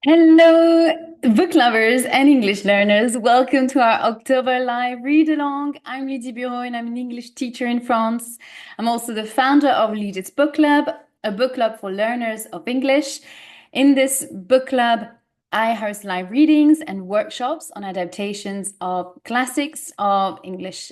Hello, book lovers and English learners. Welcome to our October live read along. I'm Lydie Bureau and I'm an English teacher in France. I'm also the founder of Lydie's Book Club, a book club for learners of English. In this book club, I host live readings and workshops on adaptations of classics of English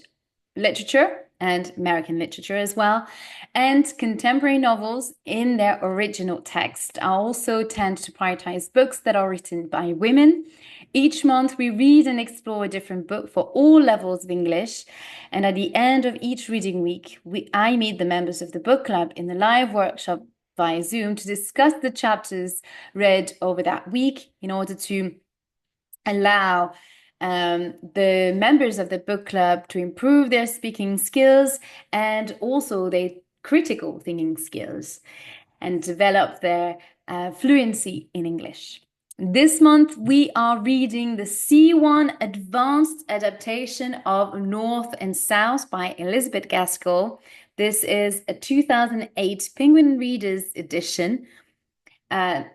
literature and American literature as well, and contemporary novels in their original text. I also tend to prioritize books that are written by women. Each month, we read and explore a different book for all levels of English. And at the end of each reading week, I meet the members of the book club in the live workshop via Zoom to discuss the chapters read over that week in order to allow the members of the book club to improve their speaking skills and also their critical thinking skills and develop their fluency in English. This month, we are reading the C1 Advanced Adaptation of North and South by Elizabeth Gaskell. This is a 2008 Penguin Readers edition. I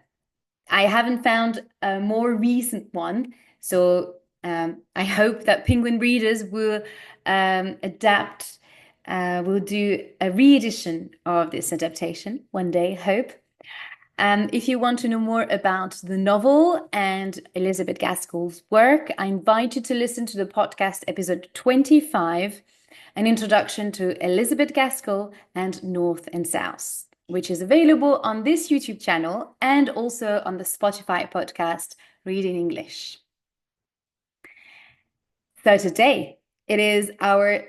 haven't found a more recent one, so I hope that Penguin readers will adapt, will do a re-edition of this adaptation one day, hope. If you want to know more about the novel and Elizabeth Gaskell's work, I invite you to listen to the podcast episode 25, An Introduction to Elizabeth Gaskell and North and South, which is available on this YouTube channel and also on the Spotify podcast, Reading English. So today it is our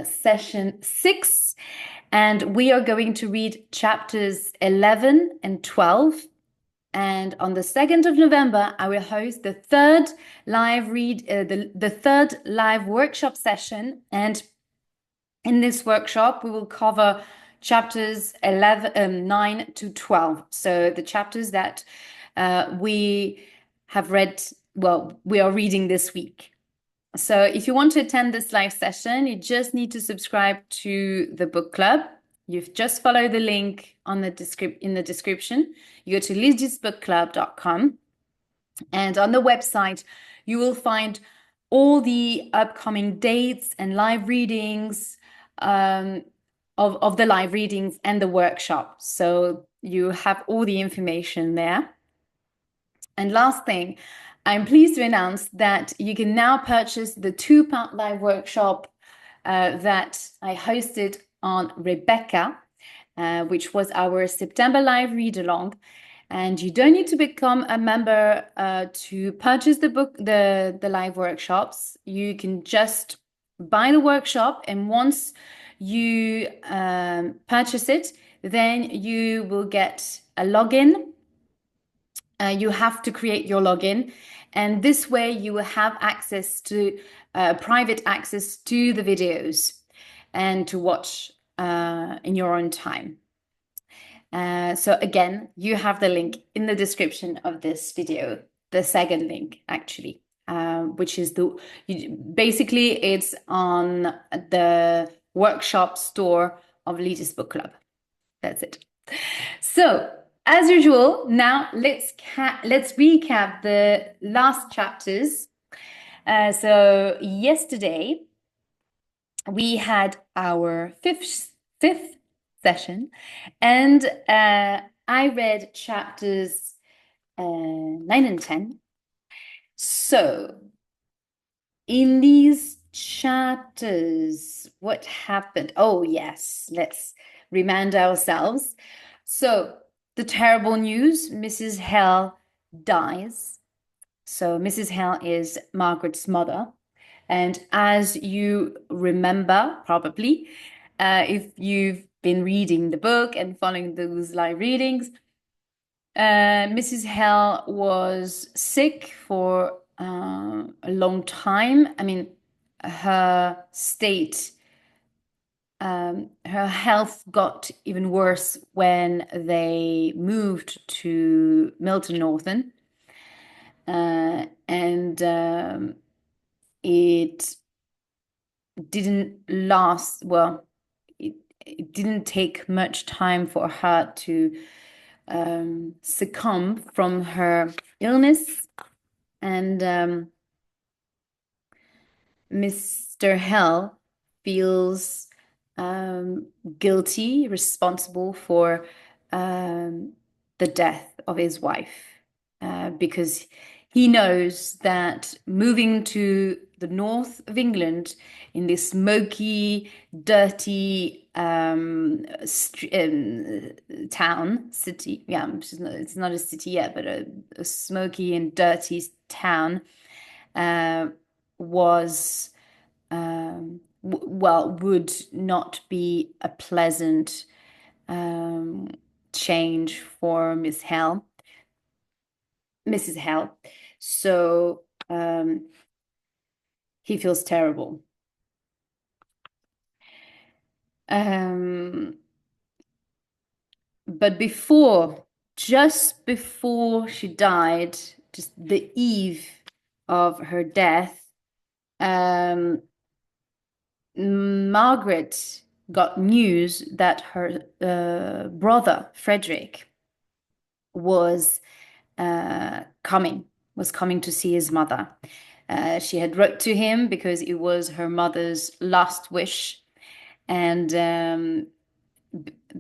session 6, and we are going to read chapters 11 and 12. And on the 2nd of November, I will host the third live the third live workshop session. And in this workshop, we will cover chapters 9 to 12. So the chapters that we have read, well, we are reading this week. So if you want to attend this live session, you just need to subscribe to the book club. You've just followed the link on in the description. You go to lydiasbookclub.com, and on the website, you will find all the upcoming dates and live readings of the live readings and the workshop. So you have all the information there. And last thing, I'm pleased to announce that you can now purchase the 2-part live workshop that I hosted on Rebecca, which was our September live read along. And you don't need to become a member to purchase the live workshops. You can just buy the workshop, and once you purchase it, then you will get a login. You have to create your login, and this way you will have access to private access to the videos and to watch in your own time. So again, you have the link in the description of this video, the second link actually, which is basically it's on the workshop store of Lydie's Book Club. That's it. So as usual, now let's recap the last chapters. So yesterday we had our fifth session, and I read chapters 9 and 10. So in these chapters, what happened? Oh yes, let's remind ourselves. So the terrible news, Mrs. Hale dies. So Mrs. Hale is Margaret's mother. And as you remember, probably, if you've been reading the book and following those live readings, Mrs. Hale was sick for a long time. I mean, her state, her health got even worse when they moved to Milton, Northern. And it didn't last, well, it didn't take much time for her to succumb from her illness, and Mr. Hell feels guilty, responsible for um, the death of his wife, because he knows that moving to the north of England in this smoky, dirty town, city, yeah, it's not a city yet, but a smoky and dirty town, uh, was well, would not be a pleasant um, change for Mrs. Hale. So he feels terrible. Um, but just before she died, just the eve of her death, um, Margaret got news that her brother Frederick was coming, was coming to see his mother. She had wrote to him because it was her mother's last wish, and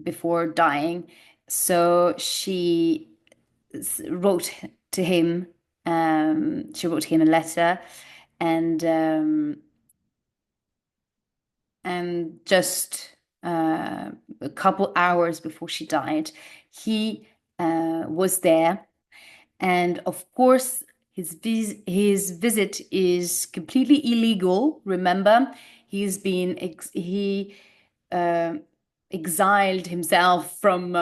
before dying, so she wrote to him. She wrote him a letter, and just a couple hours before she died, he was there. And of course, his visit is completely illegal. Remember, he uh, exiled himself from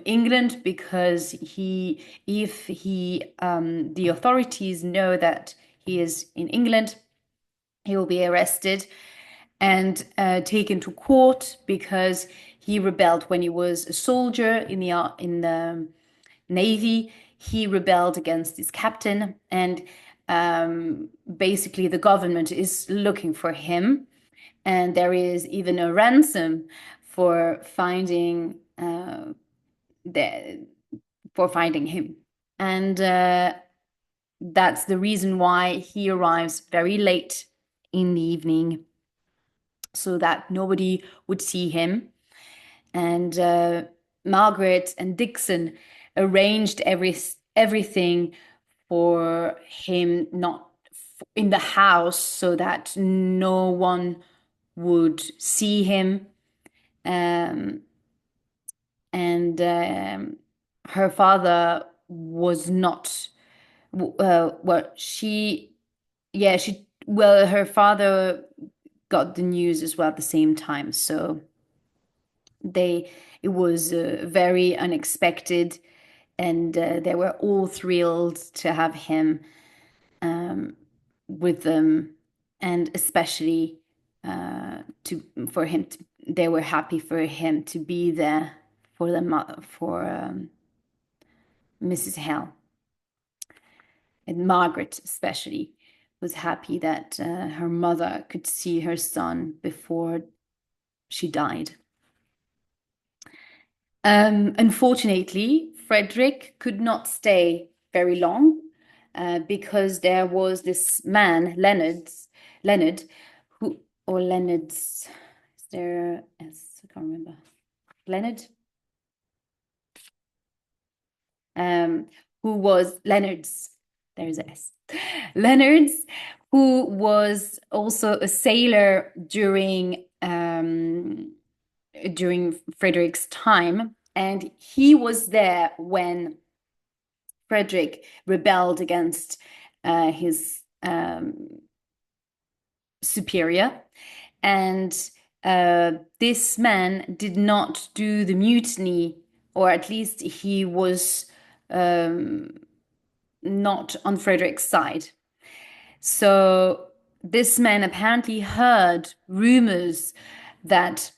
England because if the authorities know that he is in England, he will be arrested and taken to court because he rebelled when he was a soldier in the Navy. He rebelled against his captain, and basically the government is looking for him. And there is even a ransom for finding the for finding him. And that's the reason why he arrives very late in the evening, so that nobody would see him. And Margaret and Dixon arranged everything for him not in the house so that no one would see him. Um, and her father was not, well, her father got the news as well at the same time. So it was very unexpected, and they were all thrilled to have him with them, and especially to for him to, they were happy for him to be there for Mrs. Hale. And Margaret especially was happy that her mother could see her son before she died. Unfortunately, Frederick could not stay very long because there was this man, Leonard, who, or Leonard's, is there, yes, I can't remember. Leonard? Who was Leonard's, there's a S. Leonard's, who was also a sailor during Frederick's time, and he was there when Frederick rebelled against his superior, and this man did not do the mutiny, or at least he was not on Frederick's side. So this man apparently heard rumors that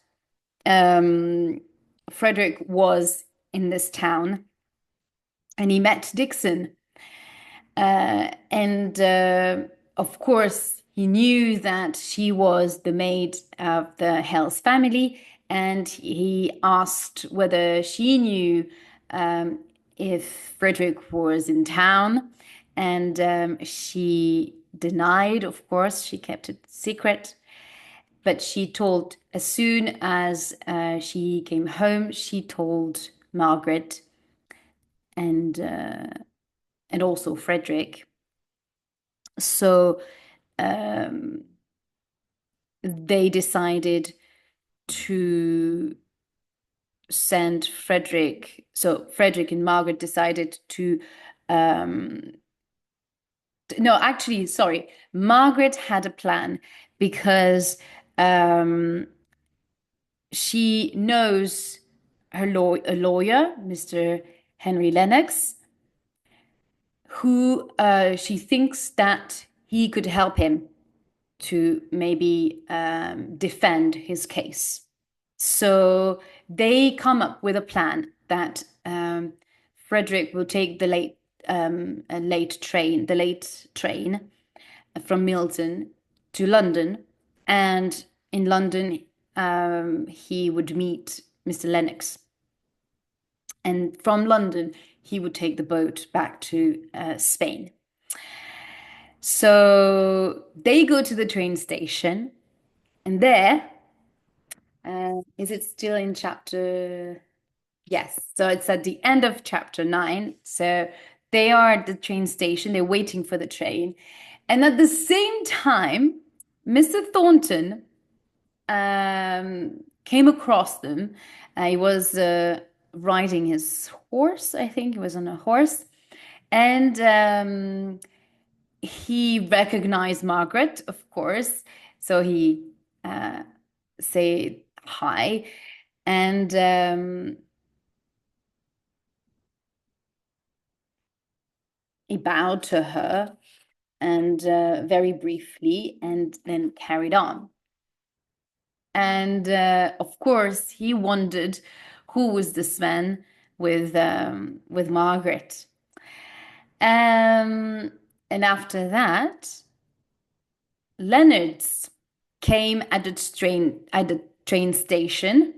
Frederick was in this town, and he met Dixon. And of course, he knew that she was the maid of the Hale's family, and he asked whether she knew if Frederick was in town, and she denied, of course, she kept it secret. But she told, as soon as she came home, she told Margaret and uh, and also Frederick. So um, they decided to send Frederick. So Frederick and Margaret decided to. Um, no, actually, sorry. Margaret had a plan because um, she knows a lawyer, Mr. Henry Lennox, who she thinks that he could help him to maybe defend his case. So they come up with a plan that Frederick will take the late train from Milton to London, and in London he would meet Mr. Lennox, and from London he would take the boat back to Spain. So they go to the train station, and there, is it still in chapter? Yes. So it's at the end of chapter 9. So they are at the train station, they're waiting for the train. And at the same time, Mr. Thornton came across them. He was riding his horse, I think he was on a horse. And he recognized Margaret, of course. So he said hi. And he bowed to her and very briefly, and then carried on. And of course, he wondered who was this man with Margaret. And after that, Leonard's came at the train station.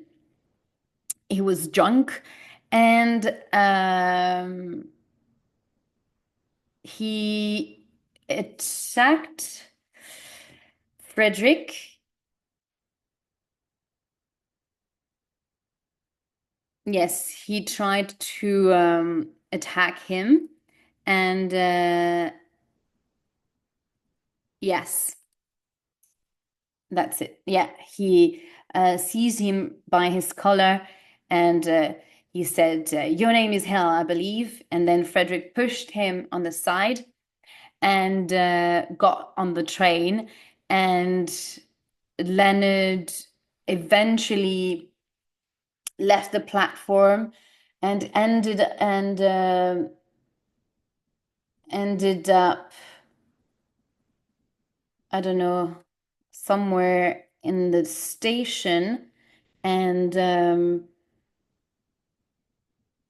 He was drunk, and he attacked Frederick. Yes, he tried to attack him, and yes, that's it. Yeah, he seized him by his collar, and he said, "Your name is Hale, I believe." And then Frederick pushed him on the side and got on the train, and Leonard eventually left the platform and ended up, I don't know, somewhere in the station, and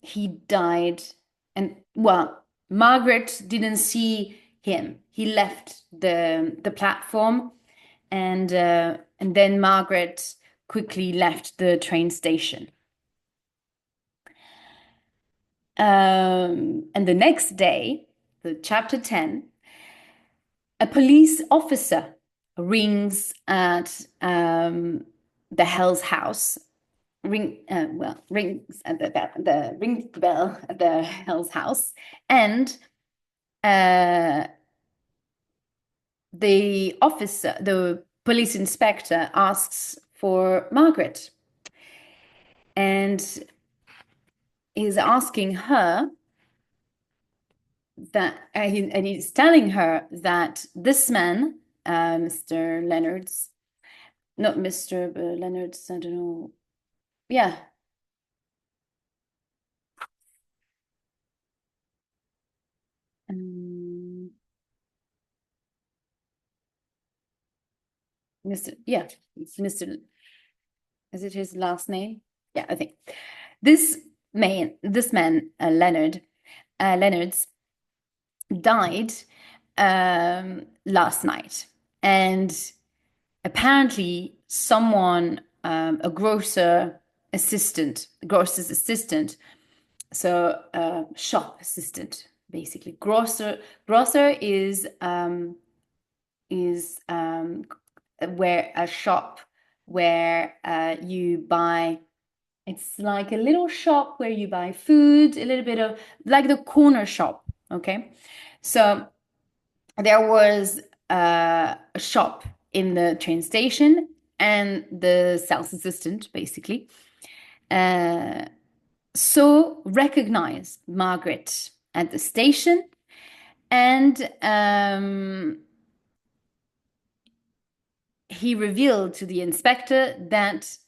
he died. And well, Margaret didn't see him. He left the platform, and then Margaret quickly left the train station. And the next day, the chapter 10, a police officer rings at the Hell's house. Rings at rings the bell at the Hell's house, and uh, the police inspector, asks for Margaret, and is asking her that, and he's telling her that this man, Mr. Leonard's, not Mr. Leonard's, I don't know, yeah, um, Mr. Yeah, it's Mr. Is it his last name? Yeah, I think this man, Leonard's, died last night, and apparently someone a grocer's assistant, so shop assistant, basically. Grocer is where a shop where you buy. It's like a little shop where you buy food, a little bit of like the corner shop. Okay, so there was a shop in the train station, and the sales assistant basically uh, recognized Margaret at the station, and he revealed to the inspector that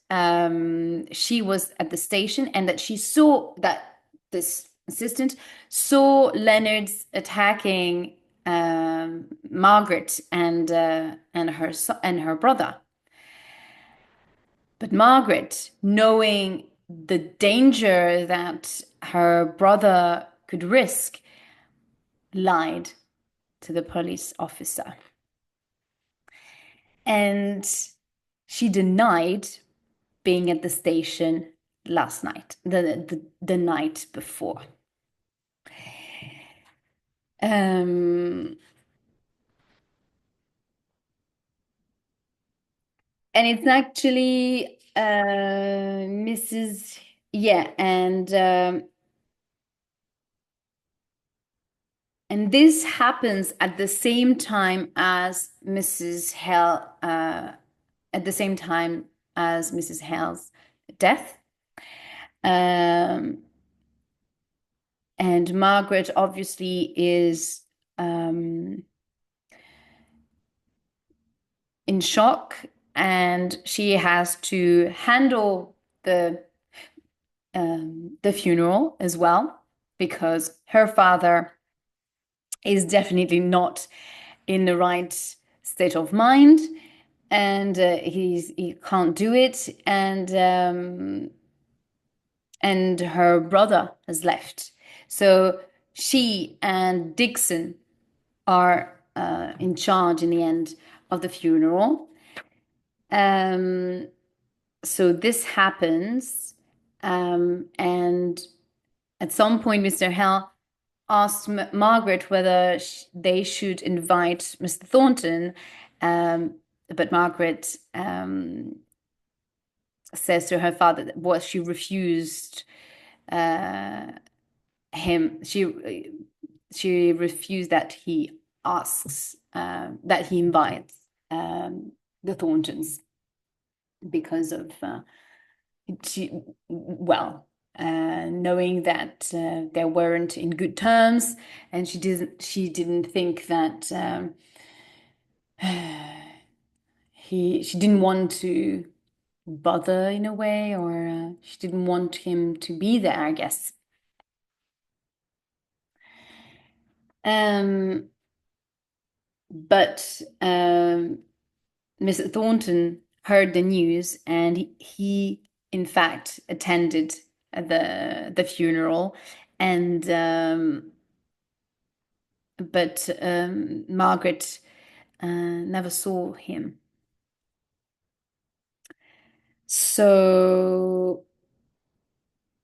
she was at the station and that she saw that this assistant saw Leonard's attacking Margaret and her brother. But Margaret, knowing the danger that her brother could risk, lied to the police officer. And she denied being at the station last night, the night before. And it's actually Mrs. Yeah, and this happens at the same time as Mrs. Hale, at the same time as Mrs. Hale's death. And Margaret obviously is in shock, and she has to handle the funeral as well, because her father is definitely not in the right state of mind, and he can't do it, and her brother has left. So she and Dixon are in charge in the end of the funeral. So this happens, and at some point, Mr. Hale asked Margaret whether they should invite Mr. Thornton, but Margaret says to her father that she refused him. She refused that he asks that he invites the Thorntons because of knowing that they weren't in good terms, and she didn't think that she didn't want to bother in a way, or she didn't want him to be there, I guess. But Mr. Thornton heard the news, and he in fact attended the funeral, and but Margaret never saw him. So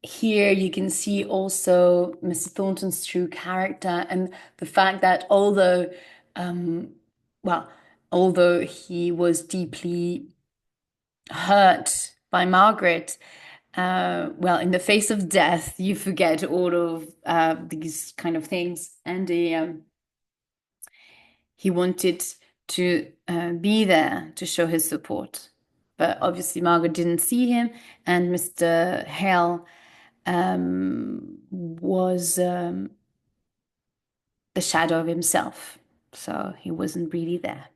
here you can see also Mr. Thornton's true character, and the fact that although he was deeply hurt by Margaret, in the face of death, you forget all of these kind of things, and he wanted to be there to show his support. But obviously, Margaret didn't see him, and Mr. Hale was the shadow of himself. So he wasn't really there.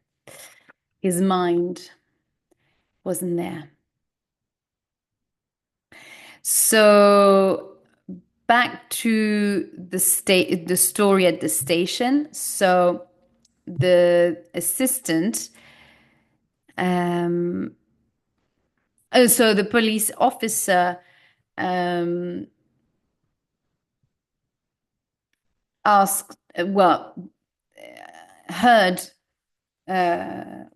His mind wasn't there. So back to the story at the station. So the assistant, so the police officer asked,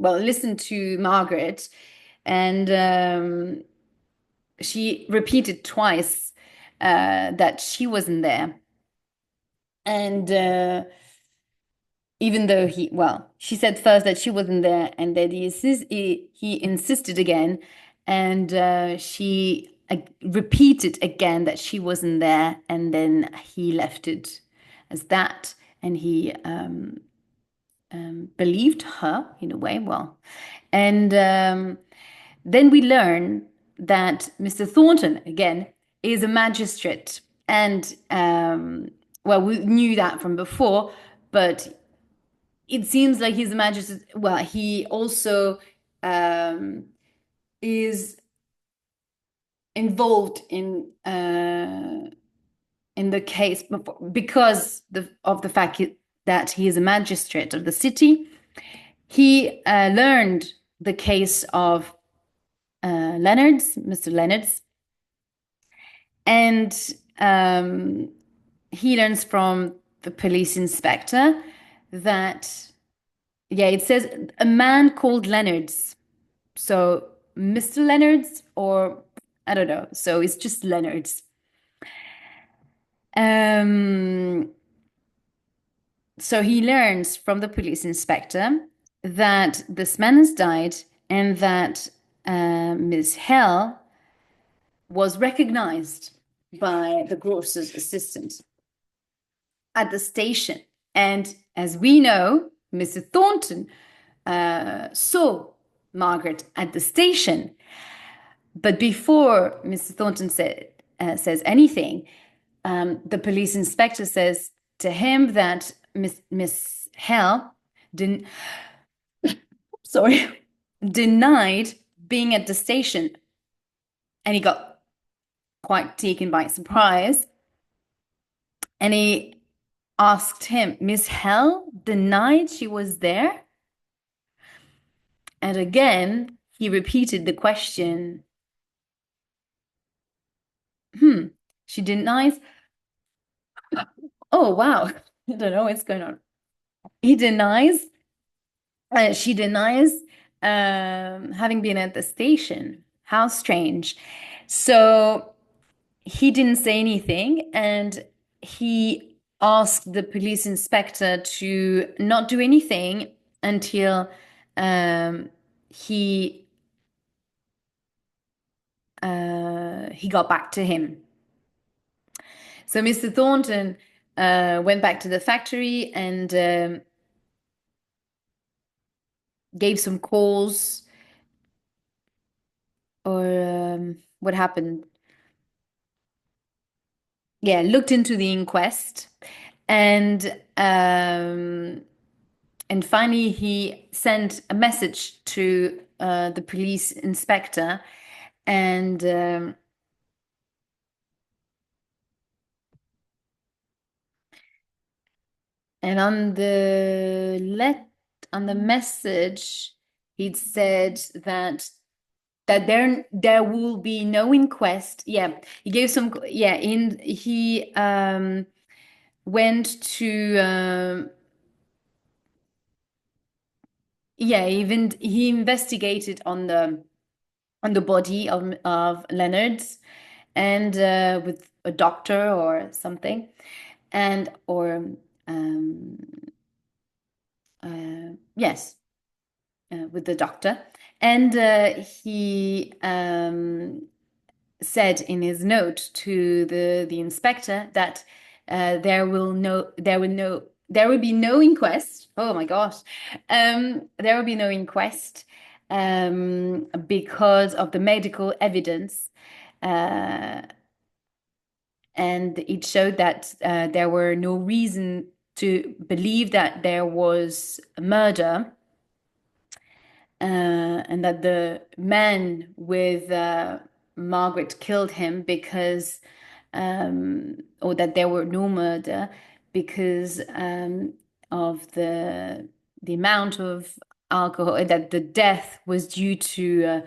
listened to Margaret, and she repeated twice that she wasn't there. And even though she said first that she wasn't there, and then he insisted again, and she repeated again that she wasn't there, and then he left it as that, and he believed her in a way. Well, and then we learn that Mr. Thornton, again, is a magistrate. And, well, we knew that from before, but it seems like he's a magistrate. Well, he also is involved in the case because of the fact that he is a magistrate of the city. He learned the case of Mr. Leonard's, and he learns from the police inspector that, yeah, it says a man called Leonard's. So Mr. Leonard's, or I don't know. So it's just Leonard's. Um, so he learns from the police inspector that this man has died, and that Miss Hale was recognized by the grocer's assistant at the station. And as we know, Mr. Thornton saw Margaret at the station. But before Mr. Thornton says anything, the police inspector says to him that Miss Hale sorry, denied being at the station. And he got quite taken by surprise. And he asked him, Miss Hale denied she was there? And again, he repeated the question. She denies. Oh, wow. I don't know what's going on. He denies. She denies having been at the station. How strange. So he didn't say anything, and he asked the police inspector to not do anything until he got back to him. So Mr. Thornton went back to the factory and gave some calls, or what happened? Yeah, looked into the inquest, and finally he sent a message to the police inspector, and on the message, he'd said that there will be no inquest. Yeah, he gave some. Yeah, he went to. Yeah, even he investigated on the body of Leonard's, and with a doctor or something, and or yes, with the doctor, and he said in his note to the inspector that there will be no inquest. Oh my gosh, there will be no inquest because of the medical evidence, and it showed that there were no reason to believe that there was a murder, and that the man with Margaret killed him because, or that there were no murder because of the amount of alcohol, that the death was due to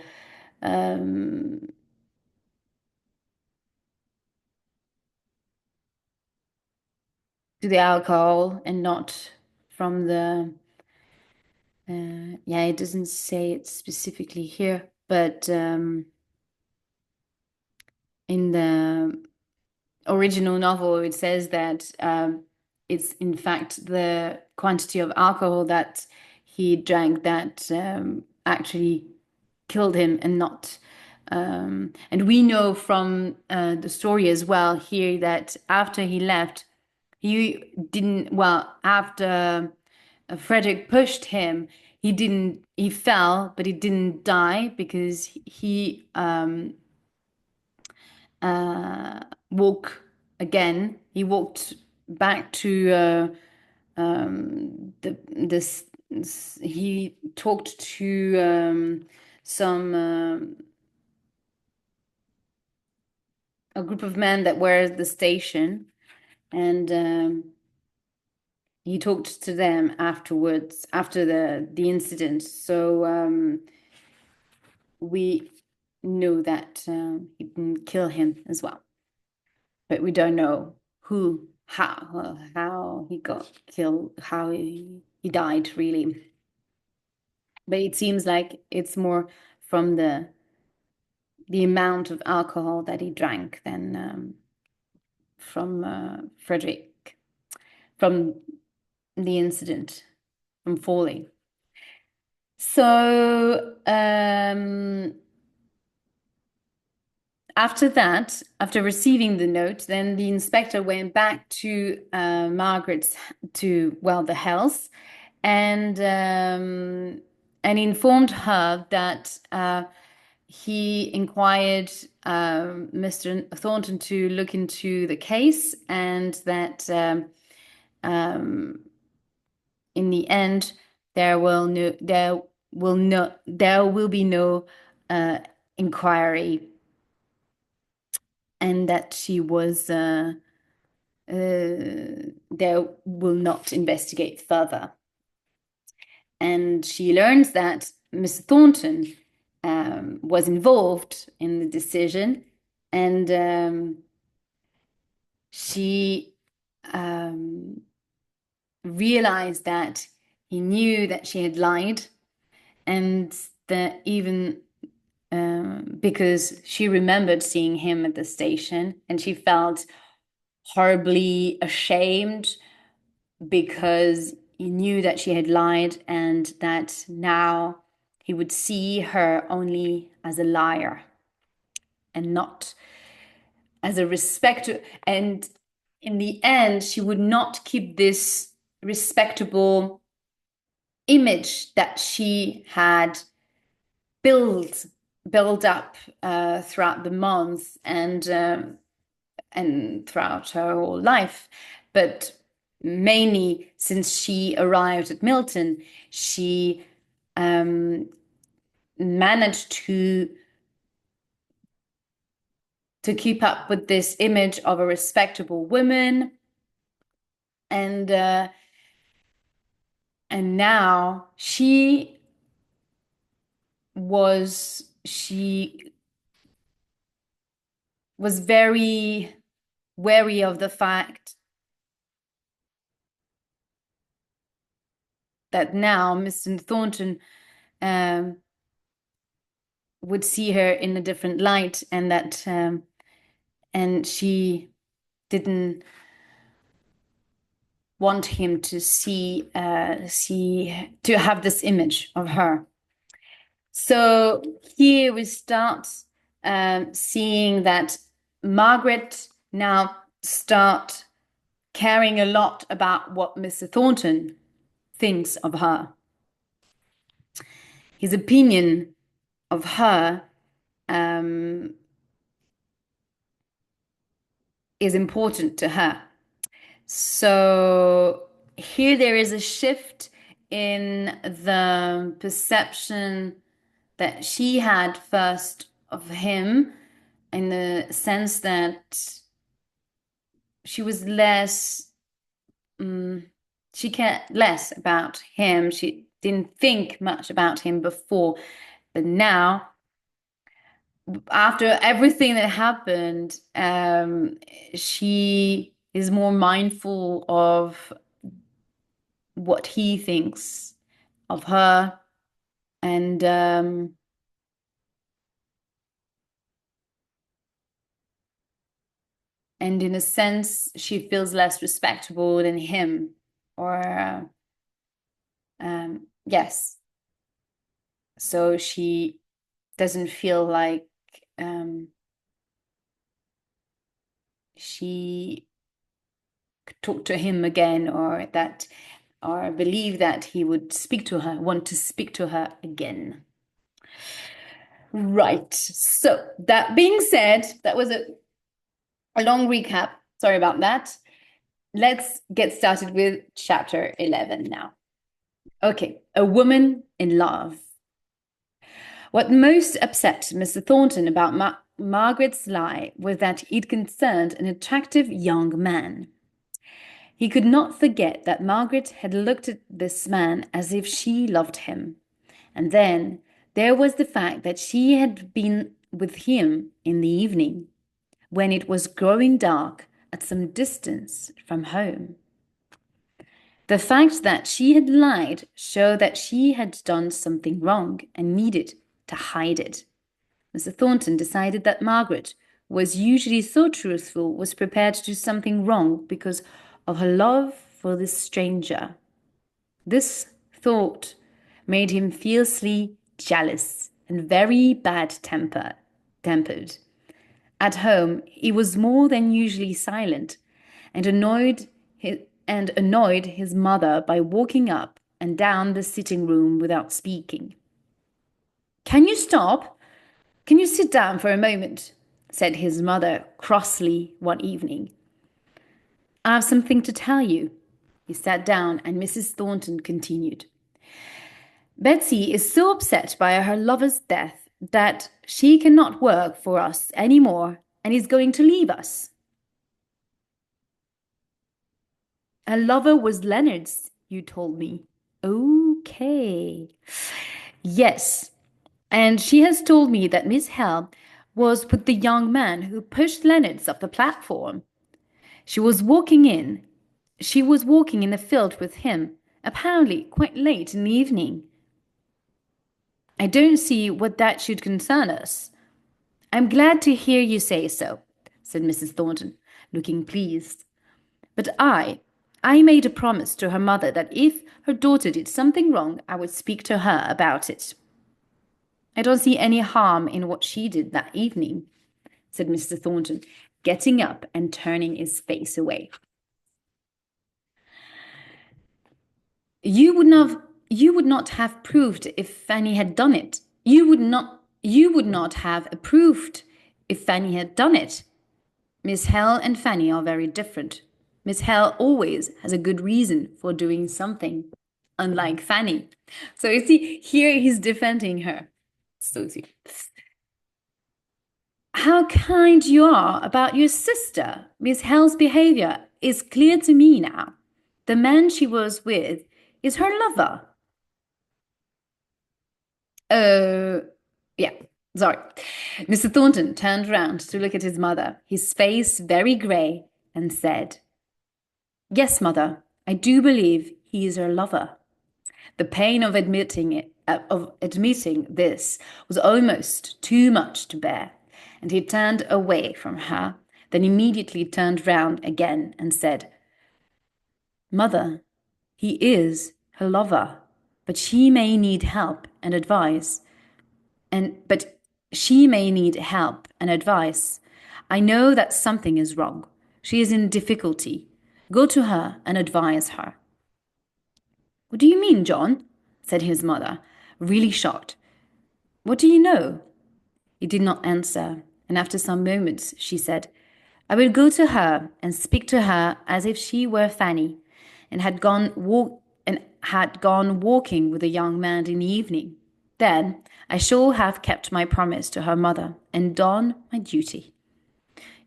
the alcohol and not from the. Yeah, it doesn't say it specifically here, but in the original novel, it says that it's in fact the quantity of alcohol that he drank that actually killed him and not. And we know from the story as well here that after he left, he didn't, well, after Frederick pushed him, he fell, but he didn't die because he uh, walk again. He walked back to this. He talked to some a group of men that were at the station, and he talked to them afterwards, after the incident. So we know that he didn't kill him as well, but we don't know who, how he got killed, how he died really. But it seems like it's more from the amount of alcohol that he drank than from Frederick, from the incident, from falling. So after that, after receiving the note, then the inspector went back to Margaret's, to, well, the house, and informed her that he inquired Mr. Thornton to look into the case, and that in the end there will be no inquiry, and that she was they will not investigate further. And she learns that Mr. Thornton was involved in the decision, and she realized that he knew that she had lied, and that even because she remembered seeing him at the station, and she felt horribly ashamed because he knew that she had lied, and that now he would see her only as a liar and not as a respecter. And in the end, she would not keep this respectable image that she had built up throughout the months and throughout her whole life. But mainly since she arrived at Milton, she managed to keep up with this image of a respectable woman, and now she was very wary of the fact that now Mr. Thornton um, would see her in a different light, and that and she didn't want him to to have this image of her. So here we start seeing that Margaret now start caring a lot about what Mr. Thornton thinks of her. His opinion of her is important to her. So here there is a shift in the perception that she had first of him, in the sense that she was less, she cared less about him. She didn't think much about him before, but now, after everything that happened, she is more mindful of what he thinks of her, and And in a sense, she feels less respectable than him. Or, yes. So she doesn't feel like she could talk to him again, or believe that he would want to speak to her again. Right. So that being said, that was a long recap. Sorry about that. Let's get started with chapter 11 now. Okay, a woman in love. What most upset Mr. Thornton about Margaret's lie was that it concerned an attractive young man. He could not forget that Margaret had looked at this man as if she loved him. And then there was the fact that she had been with him in the evening, when it was growing dark at some distance from home. The fact that she had lied showed that she had done something wrong and needed to hide it. Mr. Thornton decided that Margaret, who was usually so truthful, was prepared to do something wrong because of her love for this stranger. This thought made him fiercely jealous and very bad-tempered. At home, he was more than usually silent and annoyed his mother by walking up and down the sitting room without speaking. "Can you stop? Can you sit down for a moment?" said his mother crossly one evening. "I have something to tell you." He sat down and Mrs. Thornton continued. "Betsy is so upset by her lover's death that she cannot work for us any more and is going to leave us." "Her lover was Leonard's, you told me." "Okay. Yes. And she has told me that Miss Hale was with the young man who pushed Leonard's off the platform. She was walking in the field with him, apparently quite late in the evening." "I don't see what that should concern us." "I'm glad to hear you say so," said Mrs. Thornton, looking pleased. "But I made a promise to her mother that if her daughter did something wrong, I would speak to her about it." "I don't see any harm in what she did that evening," said Mr. Thornton, getting up and turning his face away. You would not have approved if Fanny had done it. You would not have approved if Fanny had done it. Miss Hale and Fanny are very different. Miss Hale always has a good reason for doing something, unlike Fanny. So you see, here he's defending her. So sweet. "How kind you are about your sister. Miss Hale's behavior is clear to me now. The man she was with is her lover." Yeah, sorry. Mr. Thornton turned round to look at his mother, his face very grey, and said, "Yes, mother, I do believe he is her lover." The pain of admitting this was almost too much to bear, and he turned away from her, then immediately turned round again and said, "Mother, he is her lover, but she may need help and advice. I know that something is wrong. She is in difficulty. Go to her and advise her." "What do you mean, John?" said his mother, really shocked. "What do you know?" He did not answer, and after some moments she said, "I will go to her and speak to her as if she were Fanny, and had gone walking with a young man in the evening. Then I shall have kept my promise to her mother and done my duty.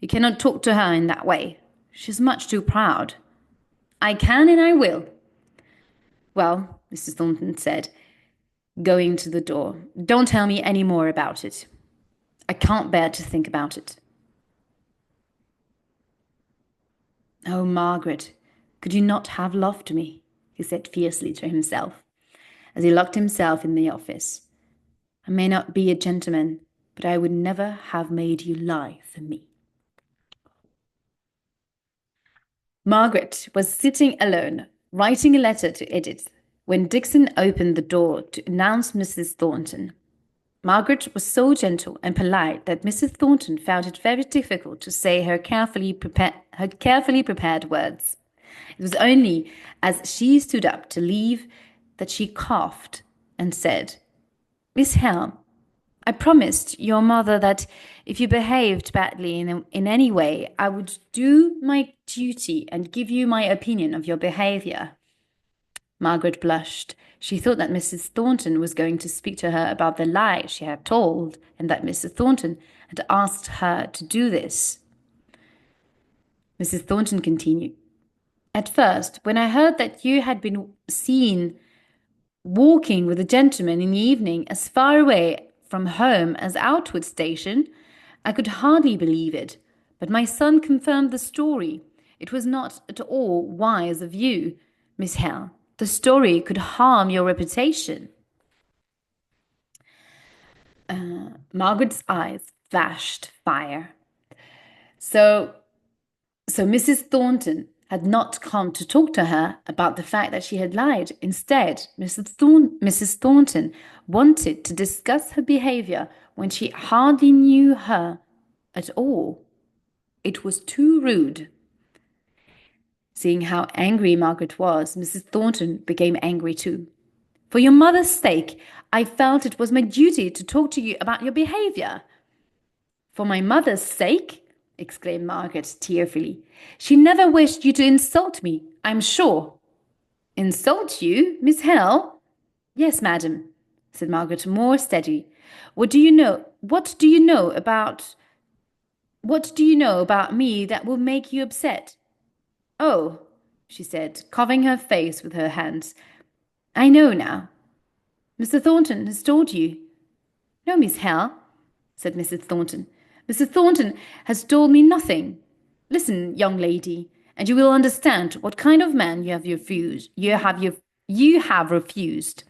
You cannot talk to her in that way. She's much too proud." "I can and I will." "Well," Mrs. Thornton said, going to the door, "don't tell me any more about it. I can't bear to think about it." "Oh, Margaret, could you not have loved me?" he said fiercely to himself, as he locked himself in the office. "I may not be a gentleman, but I would never have made you lie for me." Margaret was sitting alone, writing a letter to Edith, when Dixon opened the door to announce Mrs. Thornton. Margaret was so gentle and polite that Mrs. Thornton found it very difficult to say her carefully prepared words. It was only as she stood up to leave that she coughed and said, "Miss Hale, I promised your mother that if you behaved badly in any way, I would do my duty and give you my opinion of your behavior." Margaret blushed. She thought that Mrs. Thornton was going to speak to her about the lie she had told, and that Mrs. Thornton had asked her to do this. Mrs. Thornton continued, "At first, when I heard that you had been seen walking with a gentleman in the evening as far away from home as Outwood Station, I could hardly believe it. But my son confirmed the story. It was not at all wise of you, Miss Hale. The story could harm your reputation." Margaret's eyes flashed fire. So Mrs. Thornton had not come to talk to her about the fact that she had lied. Instead, Mrs. Thornton wanted to discuss her behavior when she hardly knew her at all. It was too rude. Seeing how angry Margaret was, Mrs. Thornton became angry too. "For your mother's sake, I felt it was my duty to talk to you about your behavior." "For my mother's sake?" exclaimed Margaret tearfully. "She never wished you to insult me, I'm sure." "Insult you, Miss Hale?" "Yes, madam," said Margaret, more steady. What do you know about me that will make you upset?" "Oh," she said, covering her face with her hands. "I know now. Mr. Thornton has told you." "No, Miss Hale," said Mrs. Thornton. "Mr. Thornton has told me nothing. Listen, young lady, and you will understand what kind of man you have refused.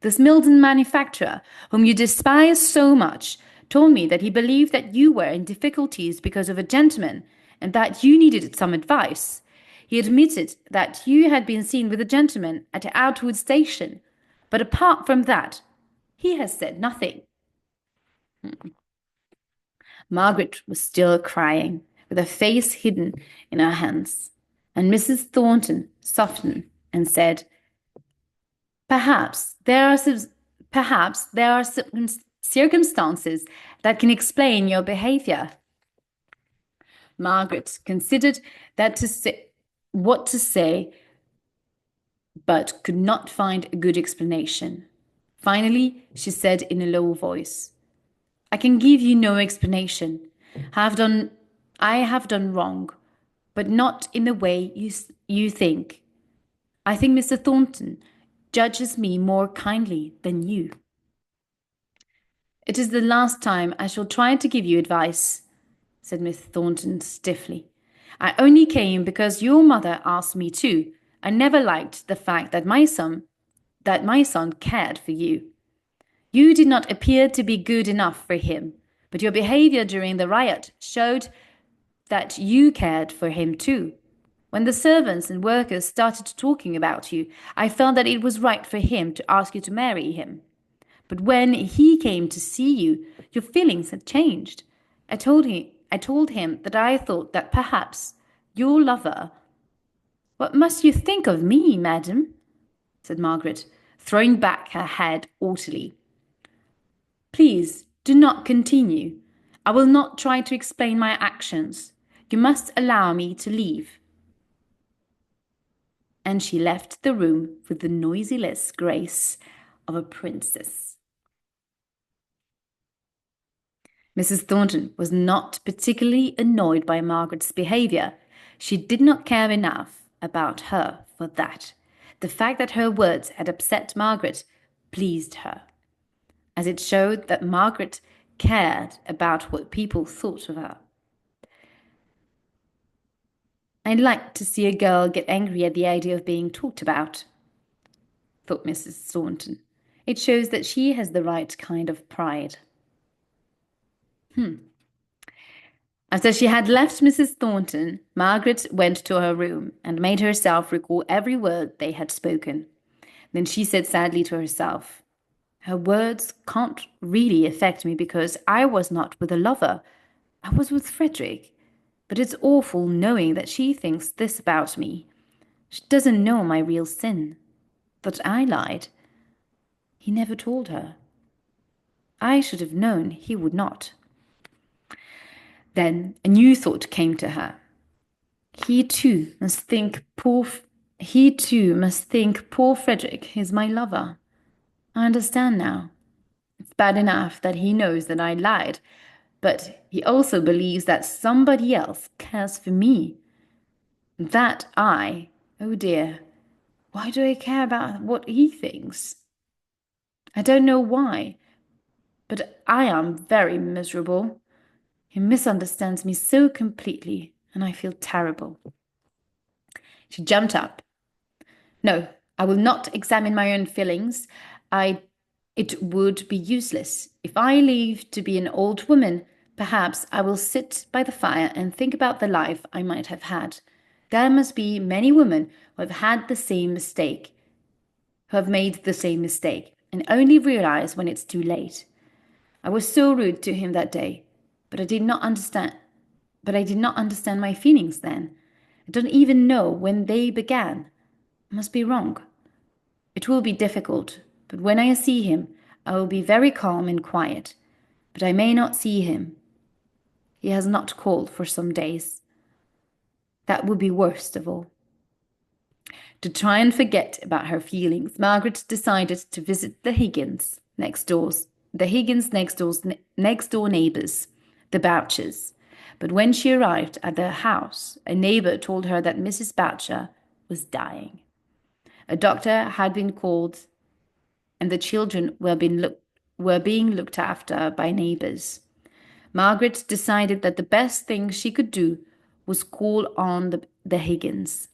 This Milton manufacturer, whom you despise so much, told me that he believed that you were in difficulties because of a gentleman, and that you needed some advice. He admitted that you had been seen with a gentleman at Outwood Station, but apart from that, he has said nothing." Margaret was still crying, with her face hidden in her hands, and Mrs. Thornton softened and said, Perhaps there are circumstances that can explain your behavior." Margaret considered what to say, but could not find a good explanation. Finally, she said in a low voice, "I can give you no explanation. I have done wrong, but not in the way you think. I think Mr. Thornton judges me more kindly than you." "It is the last time I shall try to give you advice," said Miss Thornton stiffly. "I only came because your mother asked me to. I never liked the fact that my son cared for you. You did not appear to be good enough for him, but your behavior during the riot showed that you cared for him too. When the servants and workers started talking about you, I felt that it was right for him to ask you to marry him. But when he came to see you, your feelings had changed. I told him that I thought that perhaps your lover—" "What must you think of me, madam?" said Margaret, throwing back her head haughtily. "Please do not continue. I will not try to explain my actions. You must allow me to leave." And she left the room with the noiseless grace of a princess. Mrs. Thornton was not particularly annoyed by Margaret's behavior. She did not care enough about her for that. The fact that her words had upset Margaret pleased her, as it showed that Margaret cared about what people thought of her. "I'd like to see a girl get angry at the idea of being talked about," thought Mrs. Thornton. "It shows that she has the right kind of pride." After she had left Mrs. Thornton, Margaret went to her room and made herself recall every word they had spoken. Then she said sadly to herself, "Her words can't really affect me because I was not with a lover. I was with Frederick. But it's awful knowing that she thinks this about me. She doesn't know my real sin. That I lied. He never told her. I should have known he would not." Then a new thought came to her. He too must think poor Frederick is my lover. I understand now. It's bad enough that he knows that I lied, but he also believes that somebody else cares for me. Oh dear, why do I care about what he thinks? I don't know why, but I am very miserable. He misunderstands me so completely, and I feel terrible. She jumped up. "No, I will not examine my own feelings. It would be useless. If I live to be an old woman, perhaps I will sit by the fire and think about the life I might have had. There must be many women who have made the same mistake, and only realize when it's too late. I was so rude to him that day, but I did not understand my feelings then. I don't even know when they began. I must be wrong. It will be difficult, but when I see him, I will be very calm and quiet. But I may not see him. He has not called for some days. That would be worst of all." To try and forget about her feelings, Margaret decided to visit the Higgins next door neighbors, the Bouchers. But when she arrived at their house, a neighbor told her that Mrs. Boucher was dying. A doctor had been called, and the children were being looked after by neighbors. Margaret decided that the best thing she could do was call on the Higgins.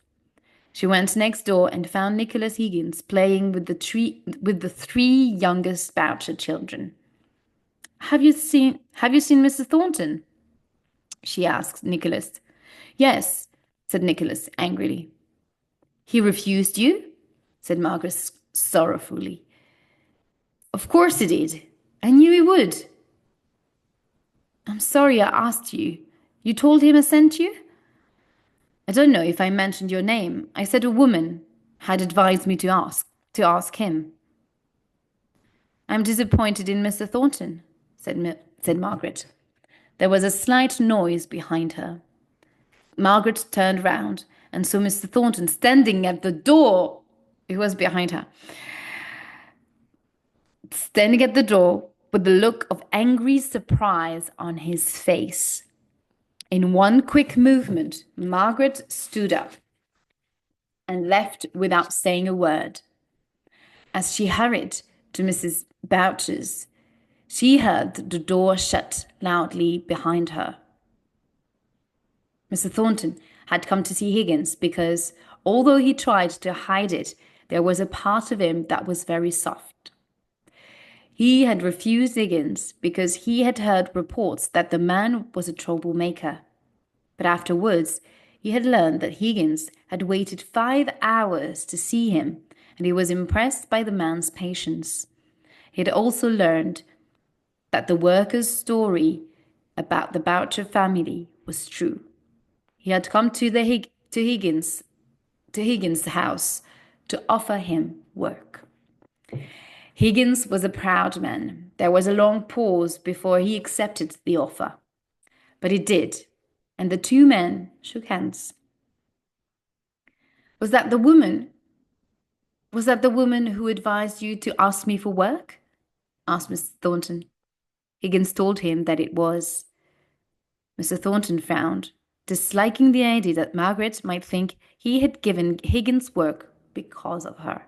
She went next door and found Nicholas Higgins playing with the three youngest Boucher children. Have you seen Mr. Thornton?" she asked Nicholas. "Yes," said Nicholas angrily. "He refused you?" said Margaret sorrowfully. "Of course he did. I knew he would." "I'm sorry I asked you. You told him I sent you?" "I don't know if I mentioned your name. I said a woman had advised me to ask him." "I'm disappointed in Mr. Thornton," said Margaret. There was a slight noise behind her. Margaret turned round and saw Mr. Thornton standing at the door. It was behind her. Standing at the door with the look of angry surprise on his face. In one quick movement, Margaret stood up and left without saying a word. As she hurried to Mrs. Boucher's, she heard the door shut loudly behind her. Mr. Thornton had come to see Higgins because, although he tried to hide it, there was a part of him that was very soft. He had refused Higgins because he had heard reports that the man was a troublemaker. But afterwards, he had learned that Higgins had waited 5 hours to see him, and he was impressed by the man's patience. He had also learned that the worker's story about the Boucher family was true. He had come to Higgins' house to offer him work. Higgins was a proud man. There was a long pause before he accepted the offer. But he did, and the two men shook hands. Was that the woman who advised you to ask me for work?" asked Mr. Thornton. Higgins told him that it was. Mr. Thornton frowned, disliking the idea that Margaret might think he had given Higgins work because of her,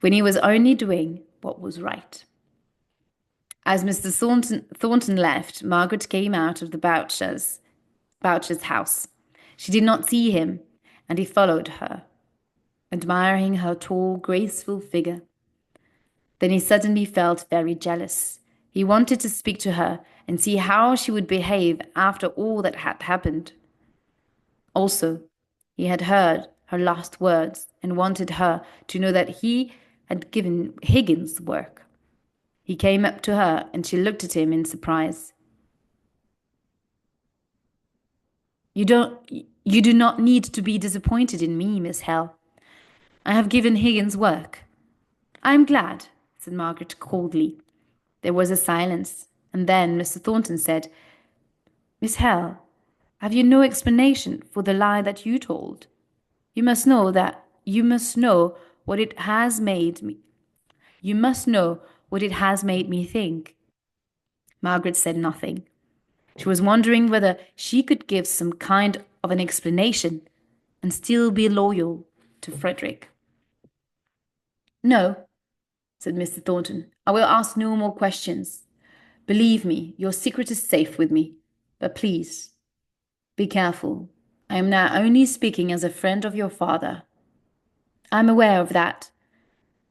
when he was only doing what was right. As Mr. Thornton left, Margaret came out of the Boucher's house. She did not see him, and he followed her, admiring her tall, graceful figure. Then he suddenly felt very jealous. He wanted to speak to her and see how she would behave after all that had happened. Also, he had heard her last words and wanted her to know that he had given Higgins work. He came up to her and she looked at him in surprise. You do not need to be disappointed in me, Miss Hale. I have given Higgins work. I am glad, said Margaret coldly. There was a silence, and then Mr. Thornton said, Miss Hale, have you no explanation for the lie that you told? You must know what it has made me. You must know what it has made me think. Margaret said nothing. She was wondering whether she could give some kind of an explanation and still be loyal to Frederick. No, said Mr. Thornton. I will ask no more questions. Believe me, your secret is safe with me. But please, be careful. I am now only speaking as a friend of your father. I am aware of that,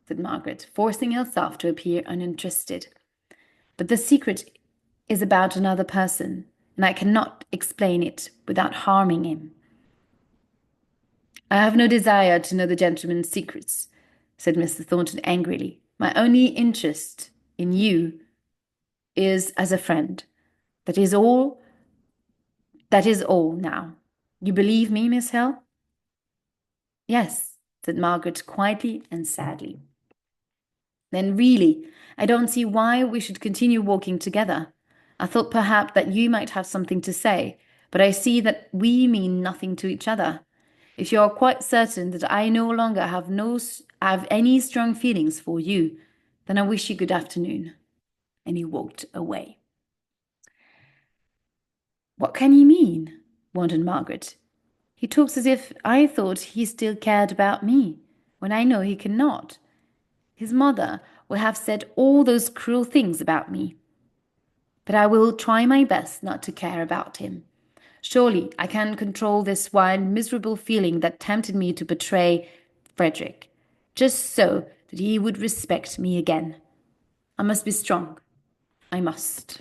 said Margaret, forcing herself to appear uninterested. But the secret is about another person, and I cannot explain it without harming him. I have no desire to know the gentleman's secrets, said Mr. Thornton angrily. My only interest in you is as a friend. That is all. That is all now. You believe me, Miss Hale? Yes, said Margaret quietly and sadly. Then really, I don't see why we should continue walking together. I thought perhaps that you might have something to say, but I see that we mean nothing to each other. If you are quite certain that I no longer have any strong feelings for you, then I wish you good afternoon. And he walked away. What can he mean? Wondered Margaret. He talks as if I thought he still cared about me, when I know he cannot. His mother will have said all those cruel things about me. But I will try my best not to care about him. Surely I can control this wild, miserable feeling that tempted me to betray Frederick, just so that he would respect me again. I must be strong. I must.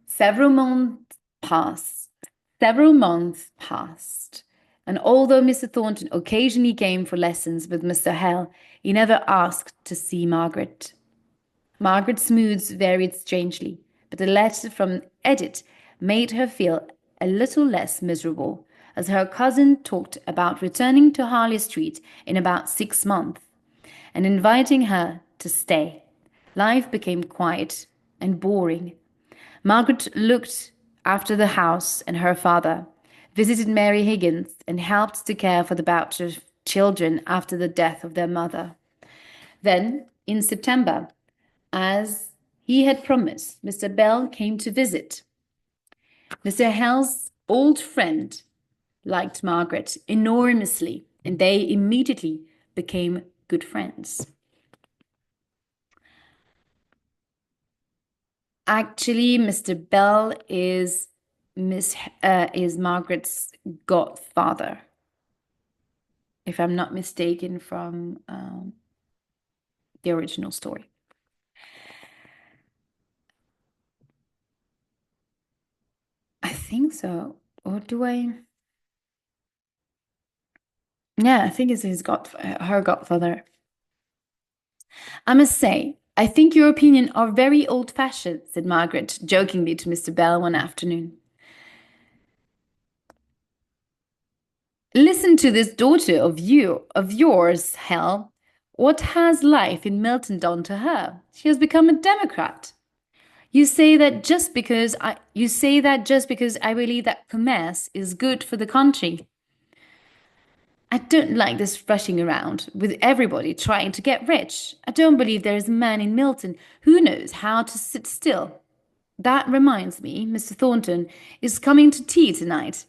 Several months passed. And although Mr. Thornton occasionally came for lessons with Mr. Hale, he never asked to see Margaret. Margaret's moods varied strangely, but a letter from Edith made her feel a little less miserable, as her cousin talked about returning to Harley Street in about 6 months, and inviting her to stay. Life became quiet and boring. Margaret looked after the house and her father, visited Mary Higgins, and helped to care for the Boucher children after the death of their mother. Then, in September, as he had promised, Mr. Bell came to visit. Mr. Hale's old friend liked Margaret enormously, and they immediately became good friends. Actually, Mr. Bell is Margaret's godfather, if I'm not mistaken from the original story. I think so. Or do I? Yeah, I think it's her godfather. I must say, I think your opinion are very old-fashioned, said Margaret jokingly to Mr. Bell one afternoon. Listen to this daughter of yours, Hale. What has life in Milton done to her? She has become a Democrat. You say that just because I believe that commerce is good for the country. I don't like this rushing around with everybody trying to get rich. I don't believe there is a man in Milton who knows how to sit still. That reminds me, Mr. Thornton is coming to tea tonight,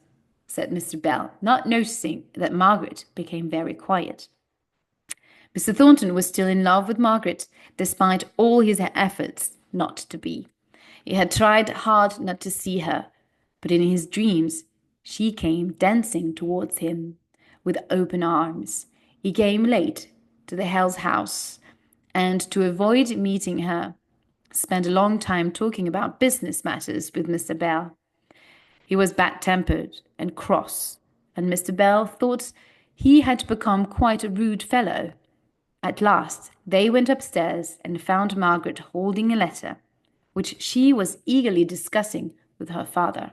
said Mr. Bell, not noticing that Margaret became very quiet. Mr. Thornton was still in love with Margaret, despite all his efforts not to be. He had tried hard not to see her, but in his dreams she came dancing towards him with open arms. He came late to the Hale's house, and to avoid meeting her, spent a long time talking about business matters with Mr. Bell. He was bad-tempered and cross, and Mr. Bell thought he had become quite a rude fellow. At last, they went upstairs and found Margaret holding a letter, which she was eagerly discussing with her father.